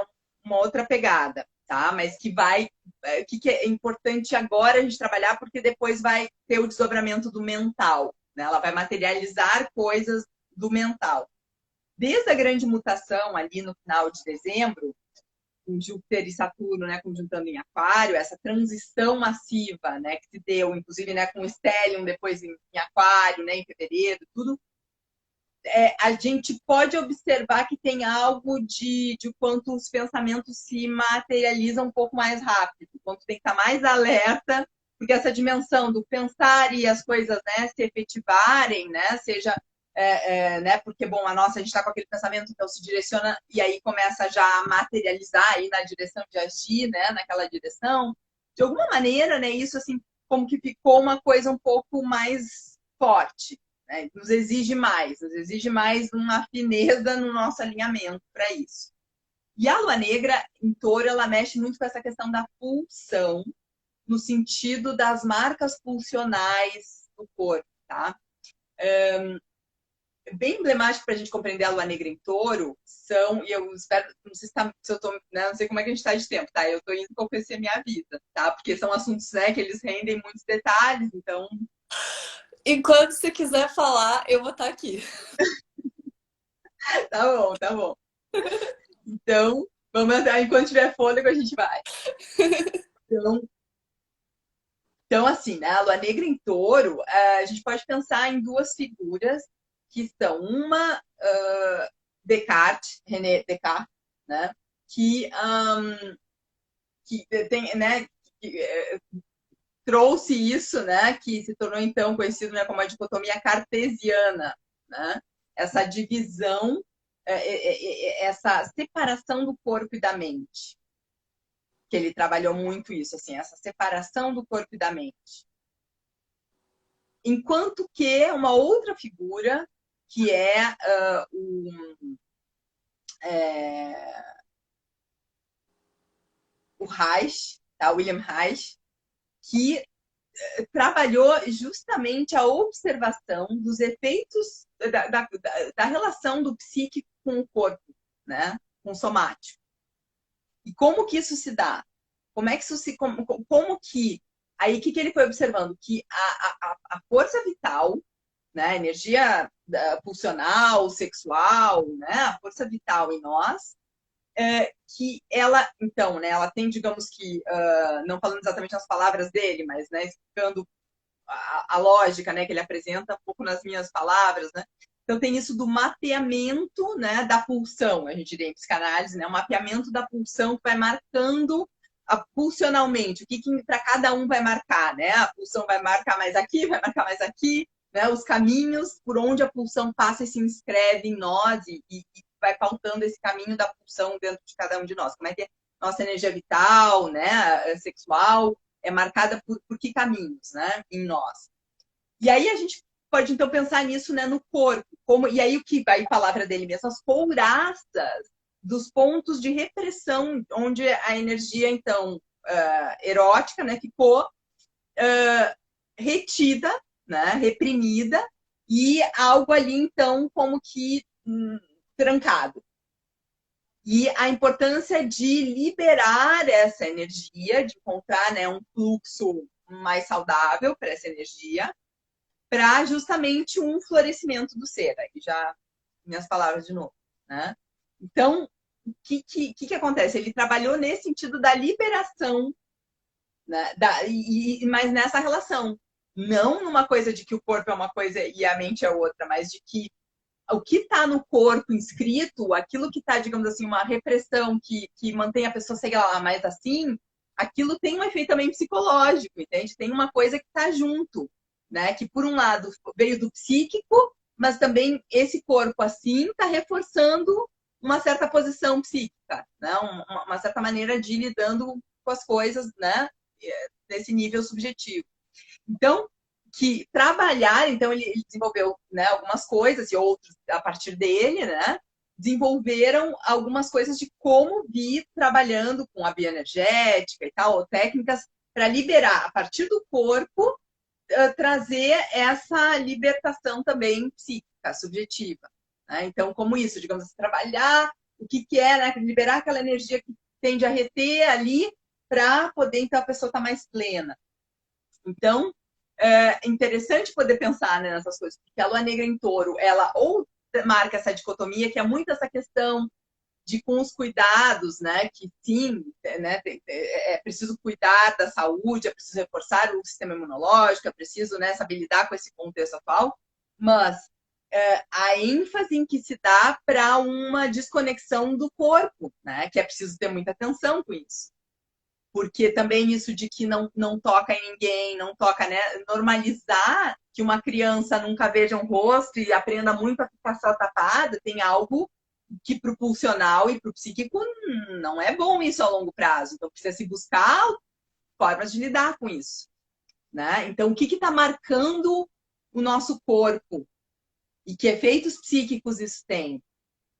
uma outra pegada, tá? Mas que vai. O que é importante agora a gente trabalhar, porque depois vai ter o desdobramento do mental, né? Ela vai materializar coisas do mental. Desde a grande mutação ali no final de dezembro, com Júpiter e Saturno, né, conjuntando em Aquário, essa transição massiva, né, que se deu, inclusive, né, com o Stellium depois em Aquário, né, em fevereiro, tudo, a gente pode observar que tem algo de quanto os pensamentos se materializam um pouco mais rápido, quanto tem que estar mais alerta, porque essa dimensão do pensar e as coisas, né, se efetivarem, né, seja né? Porque, bom, a gente está com aquele pensamento, então se direciona e aí começa já a materializar aí na direção de agir, né? Naquela direção. De alguma maneira, né? Isso, assim, como que ficou uma coisa um pouco mais forte, né? Nos exige mais uma fineza no nosso alinhamento para isso. E a lua negra, em Touro, ela mexe muito com essa questão da pulsão, no sentido das marcas pulsionais do corpo, tá? Bem emblemático para a gente compreender a lua negra em Touro são, e eu espero, não sei se eu tô, né, não sei como é que a gente está de tempo, tá? Eu estou indo conhecer a minha vida, tá? Porque são assuntos, né, que eles rendem muitos detalhes, então. Enquanto você quiser falar, eu vou estar aqui. Tá bom, tá bom. Então, vamos andar, enquanto tiver fôlego, a gente vai. Então, assim, né, a Lua Negra em Touro, a gente pode pensar em duas figuras que são uma Descartes, René Descartes, né, que, que tem, né, que, trouxe isso, né, que se tornou então conhecido, né, como a dicotomia cartesiana, né, essa divisão, essa separação do corpo e da mente, que ele trabalhou muito isso, assim, essa separação do corpo e da mente. Enquanto que uma outra figura, que é, o Reich, tá? William Reich, que trabalhou justamente a observação dos efeitos da relação do psíquico com o corpo, né? Com o somático. E como que isso se dá? Como é que isso se... Como que... Aí, o que ele foi observando? Que a força vital, né? A energia pulsional, sexual, né? A força vital em nós, que ela, então, né? Ela tem, digamos que, não falando exatamente as palavras dele, mas, né? Explicando a lógica, né? Que ele apresenta um pouco nas minhas palavras, né? Então tem isso do mapeamento, né, da pulsão, a gente diria em psicanálise, né, o mapeamento da pulsão que vai marcando pulsionalmente, o que para cada um vai marcar, né? A pulsão vai marcar mais aqui, vai marcar mais aqui, né? Os caminhos por onde a pulsão passa e se inscreve em nós e vai pautando esse caminho da pulsão dentro de cada um de nós. Como é que é nossa energia vital, né, sexual, é marcada por que caminhos, né, em nós. E aí a gente pode, então, pensar nisso, né, no corpo. Como, e aí o que vai, palavra dele mesmo, as couraças dos pontos de repressão, onde a energia, então, erótica, né, ficou retida, né, reprimida, e algo ali, então, como que trancado. E a importância de liberar essa energia, de encontrar, né, um fluxo mais saudável para essa energia, para justamente um florescimento do ser. Aí já minhas palavras de novo, né? Então, o que acontece? Ele trabalhou nesse sentido da liberação, né? Mas nessa relação. Não numa coisa de que o corpo é uma coisa e a mente é outra, mas de que o que está no corpo inscrito, aquilo que está, digamos assim, uma repressão que mantém a pessoa, sei lá, mais assim, aquilo tem um efeito também psicológico, entende? Tem uma coisa que está junto, né? Que por um lado veio do psíquico, mas também esse corpo assim está reforçando uma certa posição psíquica, né? Uma certa maneira de ir lidando com as coisas, né? Nesse nível subjetivo. Então, que trabalhar, então ele desenvolveu, né, algumas coisas e outros a partir dele, né, desenvolveram algumas coisas de como vir trabalhando com a bioenergética e tal, ou técnicas para liberar a partir do corpo, trazer essa libertação também psíquica, subjetiva. Né? Então, como isso, digamos assim, trabalhar o que é, né, liberar aquela energia que tende a reter ali para poder, então, a pessoa estar mais plena. Então, é interessante poder pensar, né, nessas coisas, porque a Lua Negra em Touro, ela ou marca essa dicotomia, que é muito essa questão de com os cuidados, né, que sim, né, é preciso cuidar da saúde, é preciso reforçar o sistema imunológico, é preciso, né, saber lidar com esse contexto atual, mas a ênfase em que se dá para uma desconexão do corpo, né, que é preciso ter muita atenção com isso. Porque também isso de que não toca em ninguém, não toca, né? Normalizar que uma criança nunca veja um rosto e aprenda muito a ficar só tapada, tem algo que para o pulsional e para o psíquico não é bom isso a longo prazo. Então precisa se buscar formas de lidar com isso. Né? Então, o que está marcando o nosso corpo? E que efeitos psíquicos isso tem?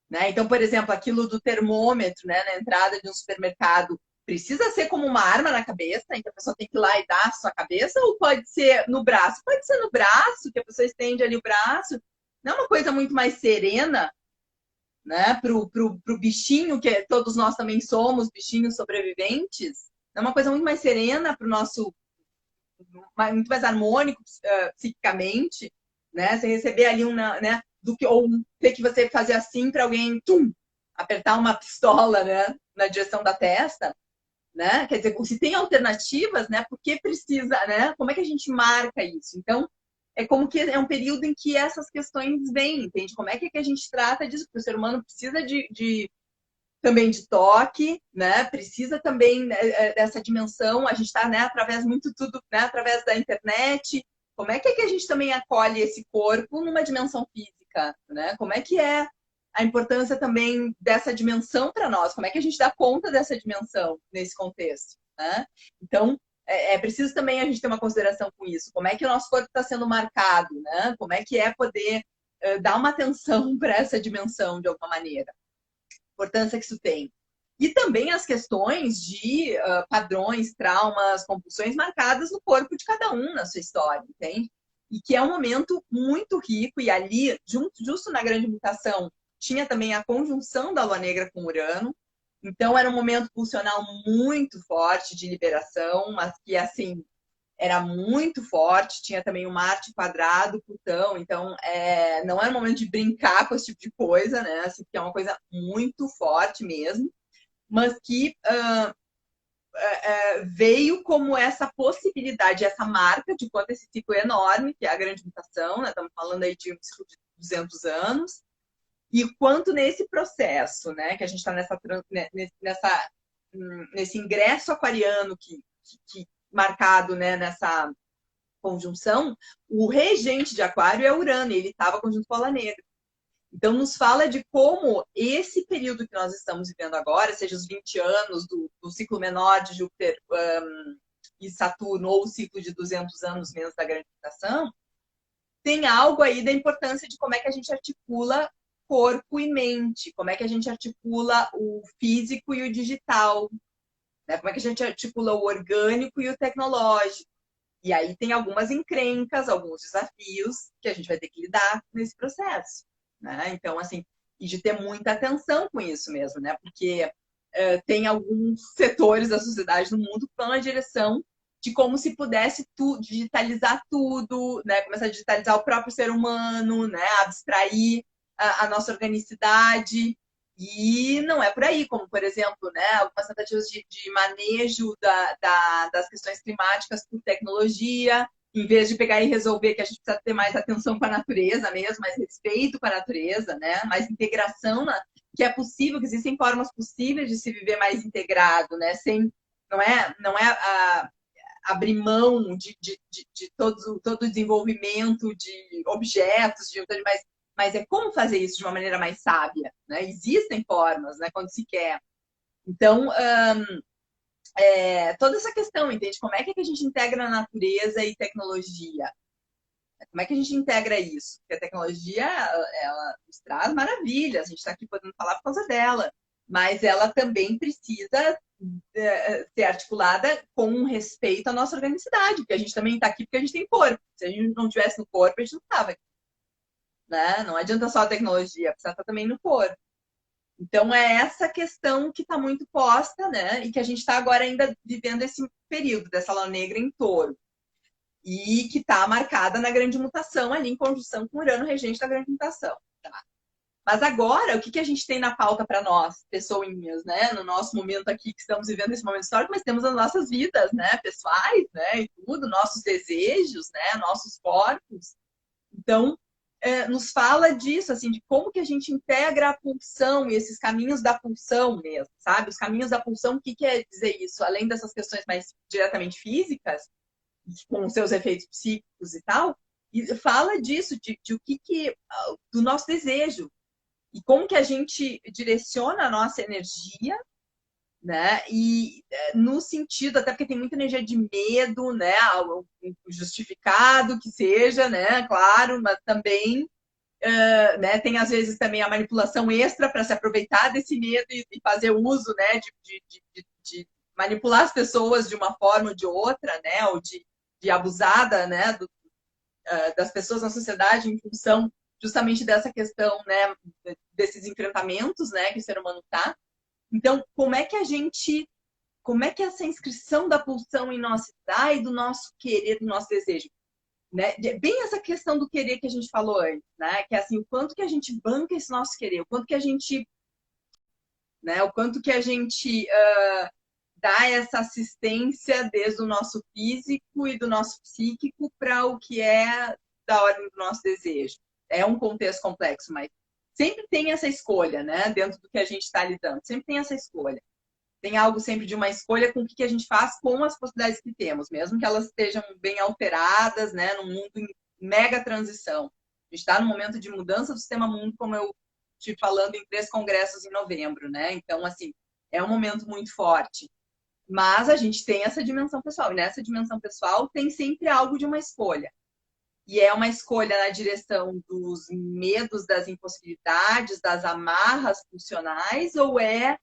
Né? Então, por exemplo, aquilo do termômetro, né, na entrada de um supermercado, precisa ser como uma arma na cabeça, então a pessoa tem que ir lá e dar a sua cabeça, ou pode ser no braço? Pode ser no braço, que a pessoa estende ali o braço. Não é uma coisa muito mais serena, né, pro bichinho, que todos nós também somos bichinhos sobreviventes, é uma coisa muito mais serena para o nosso, muito mais harmônico psiquicamente, né? Você receber ali né, do que ou ter que você fazer assim para alguém, tum, apertar uma pistola, né, na direção da testa, né? Quer dizer, se tem alternativas, né? Por que precisa, né? Como é que a gente marca isso? Então, é como que é um período em que essas questões vêm, entende? Como é que a gente trata disso? Porque o ser humano precisa também de toque, né? Precisa também, né, dessa dimensão. A gente está, né, através muito tudo, né, através da internet. Como é que a gente também acolhe esse corpo numa dimensão física, né? Como é que é a importância também dessa dimensão para nós? Como é que a gente dá conta dessa dimensão nesse contexto, né? Então, é preciso também a gente ter uma consideração com isso. Como é que o nosso corpo está sendo marcado, né? Como é que é poder dar uma atenção para essa dimensão de alguma maneira? Importância que isso tem. E também as questões de padrões, traumas, compulsões marcadas no corpo de cada um na sua história, entende? E que é um momento muito rico, e ali, justo na grande mutação, tinha também a conjunção da Lua Negra com Urano, então era um momento pulsional muito forte de liberação, mas que, assim, era muito forte, tinha também o Marte quadrado, Plutão, então não era um momento de brincar com esse tipo de coisa, né? Assim, que é uma coisa muito forte mesmo, mas que veio como essa possibilidade, essa marca de quanto esse ciclo é enorme, que é a grande mutação, né? Estamos falando aí de um ciclo de 200 anos, e quanto nesse processo, né, que a gente está nesse ingresso aquariano que marcado, né, nessa conjunção, o regente de Aquário é Urano, e ele estava conjunto com a Lua Negra. Então, nos fala de como esse período que nós estamos vivendo agora, seja os 20 anos do ciclo menor de Júpiter e Saturno, ou o ciclo de 200 anos menos da grande mutação, tem algo aí da importância de como é que a gente articula corpo e mente, como é que a gente articula o físico e o digital, né? Como é que a gente articula o orgânico e o tecnológico. E aí tem algumas encrencas, alguns desafios que a gente vai ter que lidar nesse processo, né? Então, assim, e de ter muita atenção com isso mesmo, né? Porque tem alguns setores da sociedade no mundo que vão na direção de como se pudesse digitalizar tudo, né? Começar a digitalizar o próprio ser humano, né? Abstrair a nossa organicidade. E não é por aí, como, por exemplo, né, algumas tentativas de manejo das questões climáticas por tecnologia, em vez de pegar e resolver que a gente precisa ter mais atenção com a natureza mesmo, mais respeito com a natureza, né, mais integração, que é possível, que existem formas possíveis de se viver mais integrado, né, sem, não é abrir mão de todo o desenvolvimento de objetos, mas é como fazer isso de uma maneira mais sábia, né? Existem formas, né, quando se quer. Então, toda essa questão, entende? Como é que a gente integra natureza e tecnologia? Como é que a gente integra isso? Porque a tecnologia, ela nos traz maravilhas, a gente está aqui podendo falar por causa dela, mas ela também precisa ser articulada com respeito à nossa organicidade, porque a gente também está aqui porque a gente tem corpo. Se a gente não tivesse no corpo, a gente não estava aqui, né? Não adianta só a tecnologia, precisa estar também no corpo. Então, é essa questão que está muito posta, né? E que a gente está agora ainda vivendo esse período dessa lua negra em touro. E que está marcada na grande mutação, ali em conjunção com Urano, regente da grande mutação. Tá? Mas agora, o que a gente tem na pauta para nós, pessoinhas, né? No nosso momento aqui, que estamos vivendo esse momento histórico, mas temos as nossas vidas, né? Pessoais, né? E tudo, nossos desejos, né? Nossos corpos. Então, nos fala disso, assim, de como que a gente integra a pulsão e esses caminhos da pulsão mesmo, sabe? Os caminhos da pulsão, o que quer dizer isso? Além dessas questões mais diretamente físicas, com seus efeitos psíquicos e tal, e fala disso, de o que do nosso desejo, e como que a gente direciona a nossa energia, né? E no sentido, até porque tem muita energia de medo, né? Justificado que seja, né? Claro, mas também né, tem às vezes também a manipulação extra para se aproveitar desse medo e fazer uso, né? De manipular as pessoas de uma forma ou de outra, né? Ou de abusada, né? Das pessoas na sociedade em função justamente dessa questão, né? Desses enfrentamentos, né? Que o ser humano está. Então, como é que essa inscrição da pulsão em nós dá e do nosso querer, do nosso desejo? Né? Bem essa questão do querer que a gente falou antes, né? Que é assim, o quanto que a gente banca esse nosso querer, o quanto que a gente né? O quanto que a gente dá essa assistência desde o nosso físico e do nosso psíquico para o que é da ordem do nosso desejo. É um contexto complexo, mas sempre tem essa escolha, né? Dentro do que a gente está lidando, sempre tem essa escolha. Tem algo sempre de uma escolha com o que a gente faz com as possibilidades que temos, mesmo que elas estejam bem alteradas, né? Num mundo em mega transição. A gente está no momento de mudança do sistema mundo, como eu estive falando em 3 congressos em novembro, né? Então, assim, é um momento muito forte. Mas a gente tem essa dimensão pessoal. E nessa dimensão pessoal tem sempre algo de uma escolha. E é uma escolha na direção dos medos, das impossibilidades, das amarras funcionais, ou é,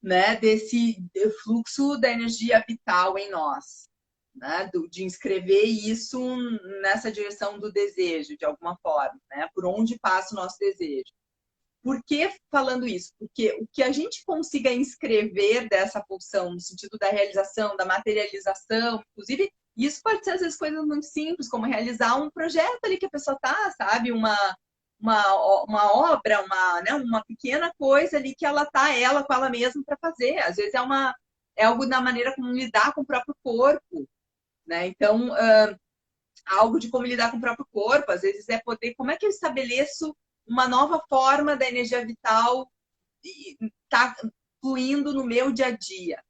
né, desse fluxo da energia vital em nós, né, de inscrever isso nessa direção do desejo, de alguma forma, né, por onde passa o nosso desejo. Por que falando isso? Porque o que a gente consiga inscrever dessa pulsão, no sentido da realização, da materialização, inclusive, isso pode ser às vezes coisas muito simples, como realizar um projeto ali que a pessoa tá, sabe? Uma obra, né? Uma pequena coisa ali que ela tá, ela com ela mesma para fazer. Às vezes é algo na maneira como lidar com o próprio corpo, né? Então, algo de como lidar com o próprio corpo, às vezes é poder, como é que eu estabeleço uma nova forma da energia vital tá fluindo no meu dia a dia,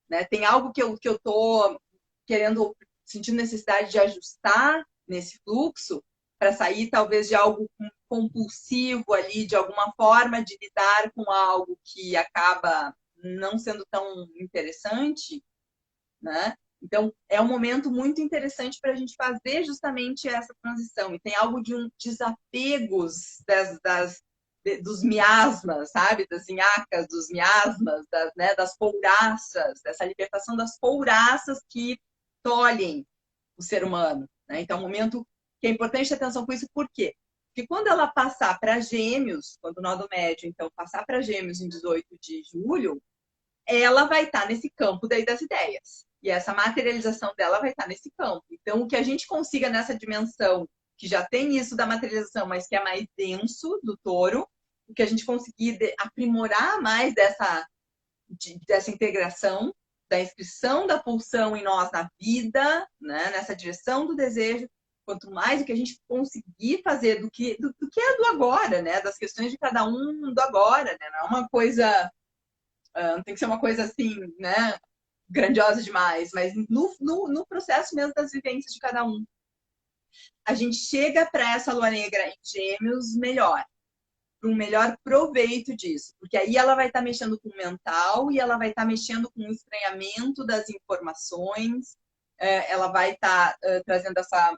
né? Tem algo que eu tô querendo, sentindo necessidade de ajustar nesse fluxo para sair talvez de algo compulsivo ali, de alguma forma de lidar com algo que acaba não sendo tão interessante, né? Então, é um momento muito interessante para a gente fazer justamente essa transição. E tem algo de um desapegos dos miasmas, sabe? Das inhacas, dos miasmas, né? Das couraças, dessa libertação das couraças que tolhem o ser humano, né? Então, é um momento que é importante ter atenção com isso, por quê? Porque quando ela passar para Gêmeos, quando o nó do médio, então, passar para Gêmeos em 18 de julho, ela vai estar nesse campo daí das ideias. E essa materialização dela vai estar nesse campo. Então, o que a gente consiga nessa dimensão, que já tem isso da materialização, mas que é mais denso do touro, o que a gente conseguir aprimorar mais dessa integração, da inscrição da pulsão em nós na vida, né, nessa direção do desejo, quanto mais o que a gente conseguir fazer do que é do agora, né, das questões de cada um do agora, né, não é uma coisa não tem que ser uma coisa assim, né? Grandiosa demais, mas no processo mesmo das vivências de cada um. A gente chega para essa lua negra em Gêmeos melhor, para um melhor proveito disso, porque aí ela vai estar mexendo com o mental e ela vai estar mexendo com o estranhamento das informações, ela vai estar trazendo essa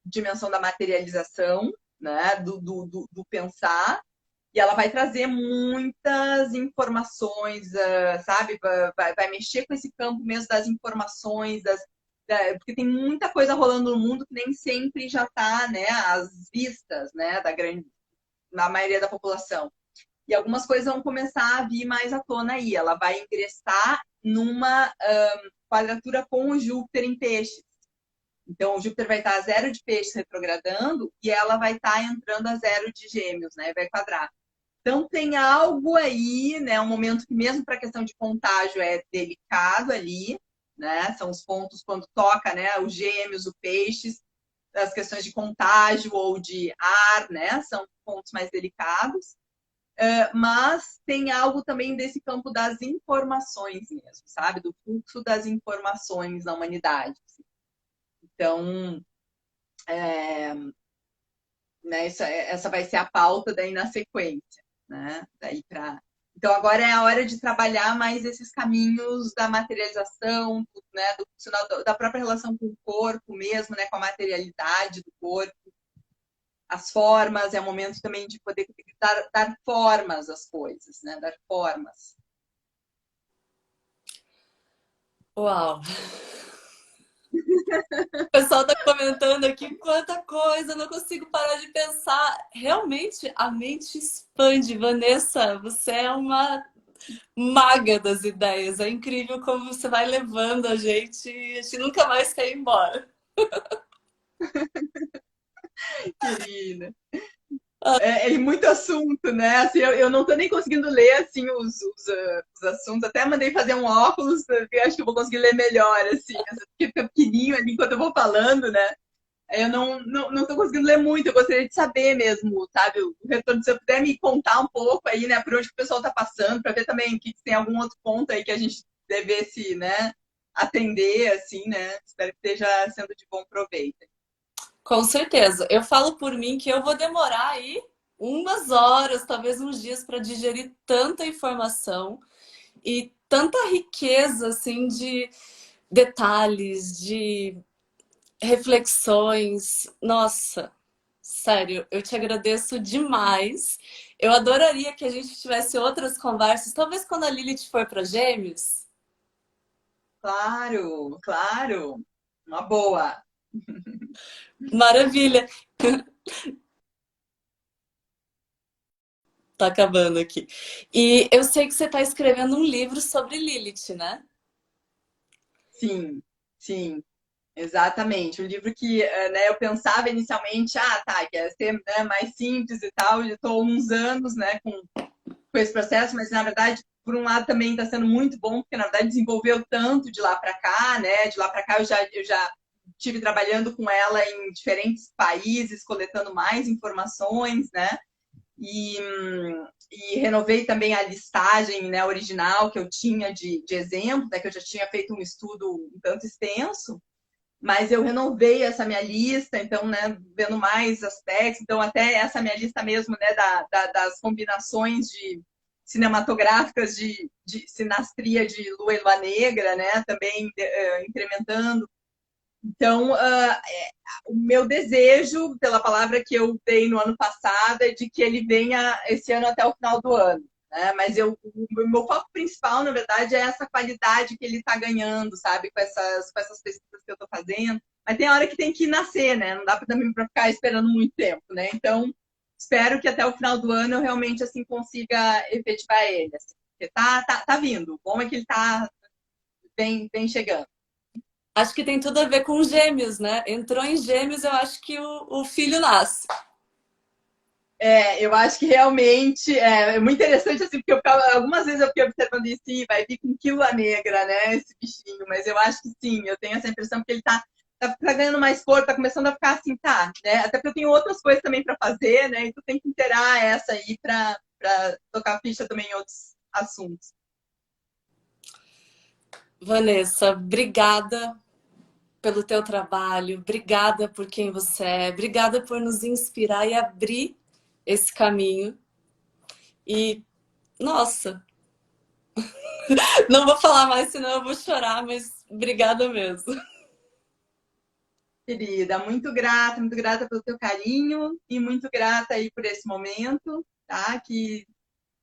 dimensão da materialização, né? Do pensar. E ela vai trazer muitas informações, sabe? Vai mexer com esse campo mesmo das informações, porque tem muita coisa rolando no mundo que nem sempre já está, né, às vistas, né, na maioria da população. E algumas coisas vão começar a vir mais à tona aí. Ela vai ingressar numa quadratura com o Júpiter em peixes. Então, o Júpiter vai estar a 0 de peixes retrogradando e ela vai estar entrando a 0 de gêmeos, né? Vai quadrar. Então, tem algo aí, né? Um momento que, mesmo para a questão de contágio, é delicado ali, né? São os pontos quando toca, né? Os gêmeos, o peixes, as questões de contágio ou de ar, né? São pontos mais delicados. Mas tem algo também desse campo das informações mesmo, sabe? Do fluxo das informações na humanidade. Então, né, essa vai ser a pauta daí na sequência, né? Daí pra... Então agora é a hora de trabalhar mais esses caminhos da materialização, né, da própria relação com o corpo mesmo, né, com a materialidade do corpo, as formas, é o momento também de poder dar formas às coisas, né, dar formas. Uau! O pessoal tá comentando aqui quanta coisa, eu não consigo parar de pensar. Realmente a mente expande, Vanessa. Você é uma maga das ideias. É incrível como você vai levando a gente nunca mais quer ir embora. Querida. É muito assunto, né? Assim, eu não tô nem conseguindo ler assim os assuntos. Até mandei fazer um óculos, porque acho que eu vou conseguir ler melhor, assim, porque fica pequenininho ali enquanto eu vou falando, né? Eu não tô conseguindo ler muito, eu gostaria de saber mesmo, sabe? O retorno, se você puder me contar um pouco aí, né, por onde que o pessoal tá passando, para ver também que tem algum outro ponto aí que a gente devesse, né, atender, assim, né? Espero que esteja sendo de bom proveito. Com certeza. Eu falo por mim que eu vou demorar aí umas horas, talvez uns dias, para digerir tanta informação e tanta riqueza assim de detalhes, de reflexões. Nossa, sério, eu te agradeço demais. Eu adoraria que a gente tivesse outras conversas, talvez quando a Lilith for para Gêmeos. Claro, claro. Uma boa. Maravilha. Tá acabando aqui. E eu sei que você está escrevendo um livro sobre Lilith, né? Sim, sim. Exatamente. O livro que né, eu pensava inicialmente, tá, que ia ser né, mais simples e tal, e estou uns anos né, com esse processo, mas na verdade, por um lado também está sendo muito bom, porque na verdade desenvolveu tanto de lá para cá, né? De lá para cá eu já tive trabalhando com ela em diferentes países, coletando mais informações, né? E, e renovei também a listagem né, original que eu tinha de exemplo, né, que eu já tinha feito um estudo um tanto extenso, mas eu renovei essa minha lista, então, né, vendo mais aspectos, então até essa minha lista mesmo, né, das combinações de cinematográficas de sinastria de lua e lua negra, né, também incrementando. Então, o meu desejo, pela palavra que eu dei no ano passado, é de que ele venha esse ano até o final do ano. Né? Mas o meu foco principal, na verdade, é essa qualidade que ele está ganhando, sabe? Com essas pesquisas que eu estou fazendo. Mas tem hora que tem que nascer, né? Não dá para também para ficar esperando muito tempo, né? Então, espero que até o final do ano eu realmente assim consiga efetivar ele. Assim, porque tá vindo. O bom é que ele está bem chegando. Acho que tem tudo a ver com Gêmeos, né? Entrou em Gêmeos, eu acho que o filho nasce. Eu acho que realmente é muito interessante, assim, porque algumas vezes eu fiquei observando isso, e vai vir com quila negra, né, esse bichinho, mas eu acho que sim, eu tenho essa impressão que ele tá ganhando mais cor, tá começando a ficar assim, tá, né, até porque eu tenho outras coisas também para fazer, né, então tem que inteirar essa aí para tocar ficha também em outros assuntos. Vanessa, obrigada pelo teu trabalho, obrigada por quem você é, obrigada por nos inspirar e abrir esse caminho. E, nossa, não vou falar mais, senão eu vou chorar, mas obrigada mesmo. Querida, muito grata pelo teu carinho e muito grata aí por esse momento, tá, que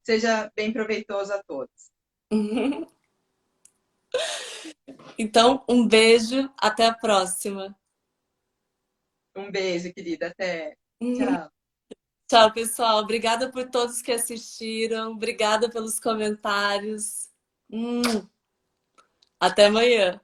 seja bem proveitoso a todos. Então, um beijo, até a próxima. Um beijo, querida. Até. Tchau. Tchau, pessoal. Obrigada por todos que assistiram. Obrigada pelos comentários. Até amanhã.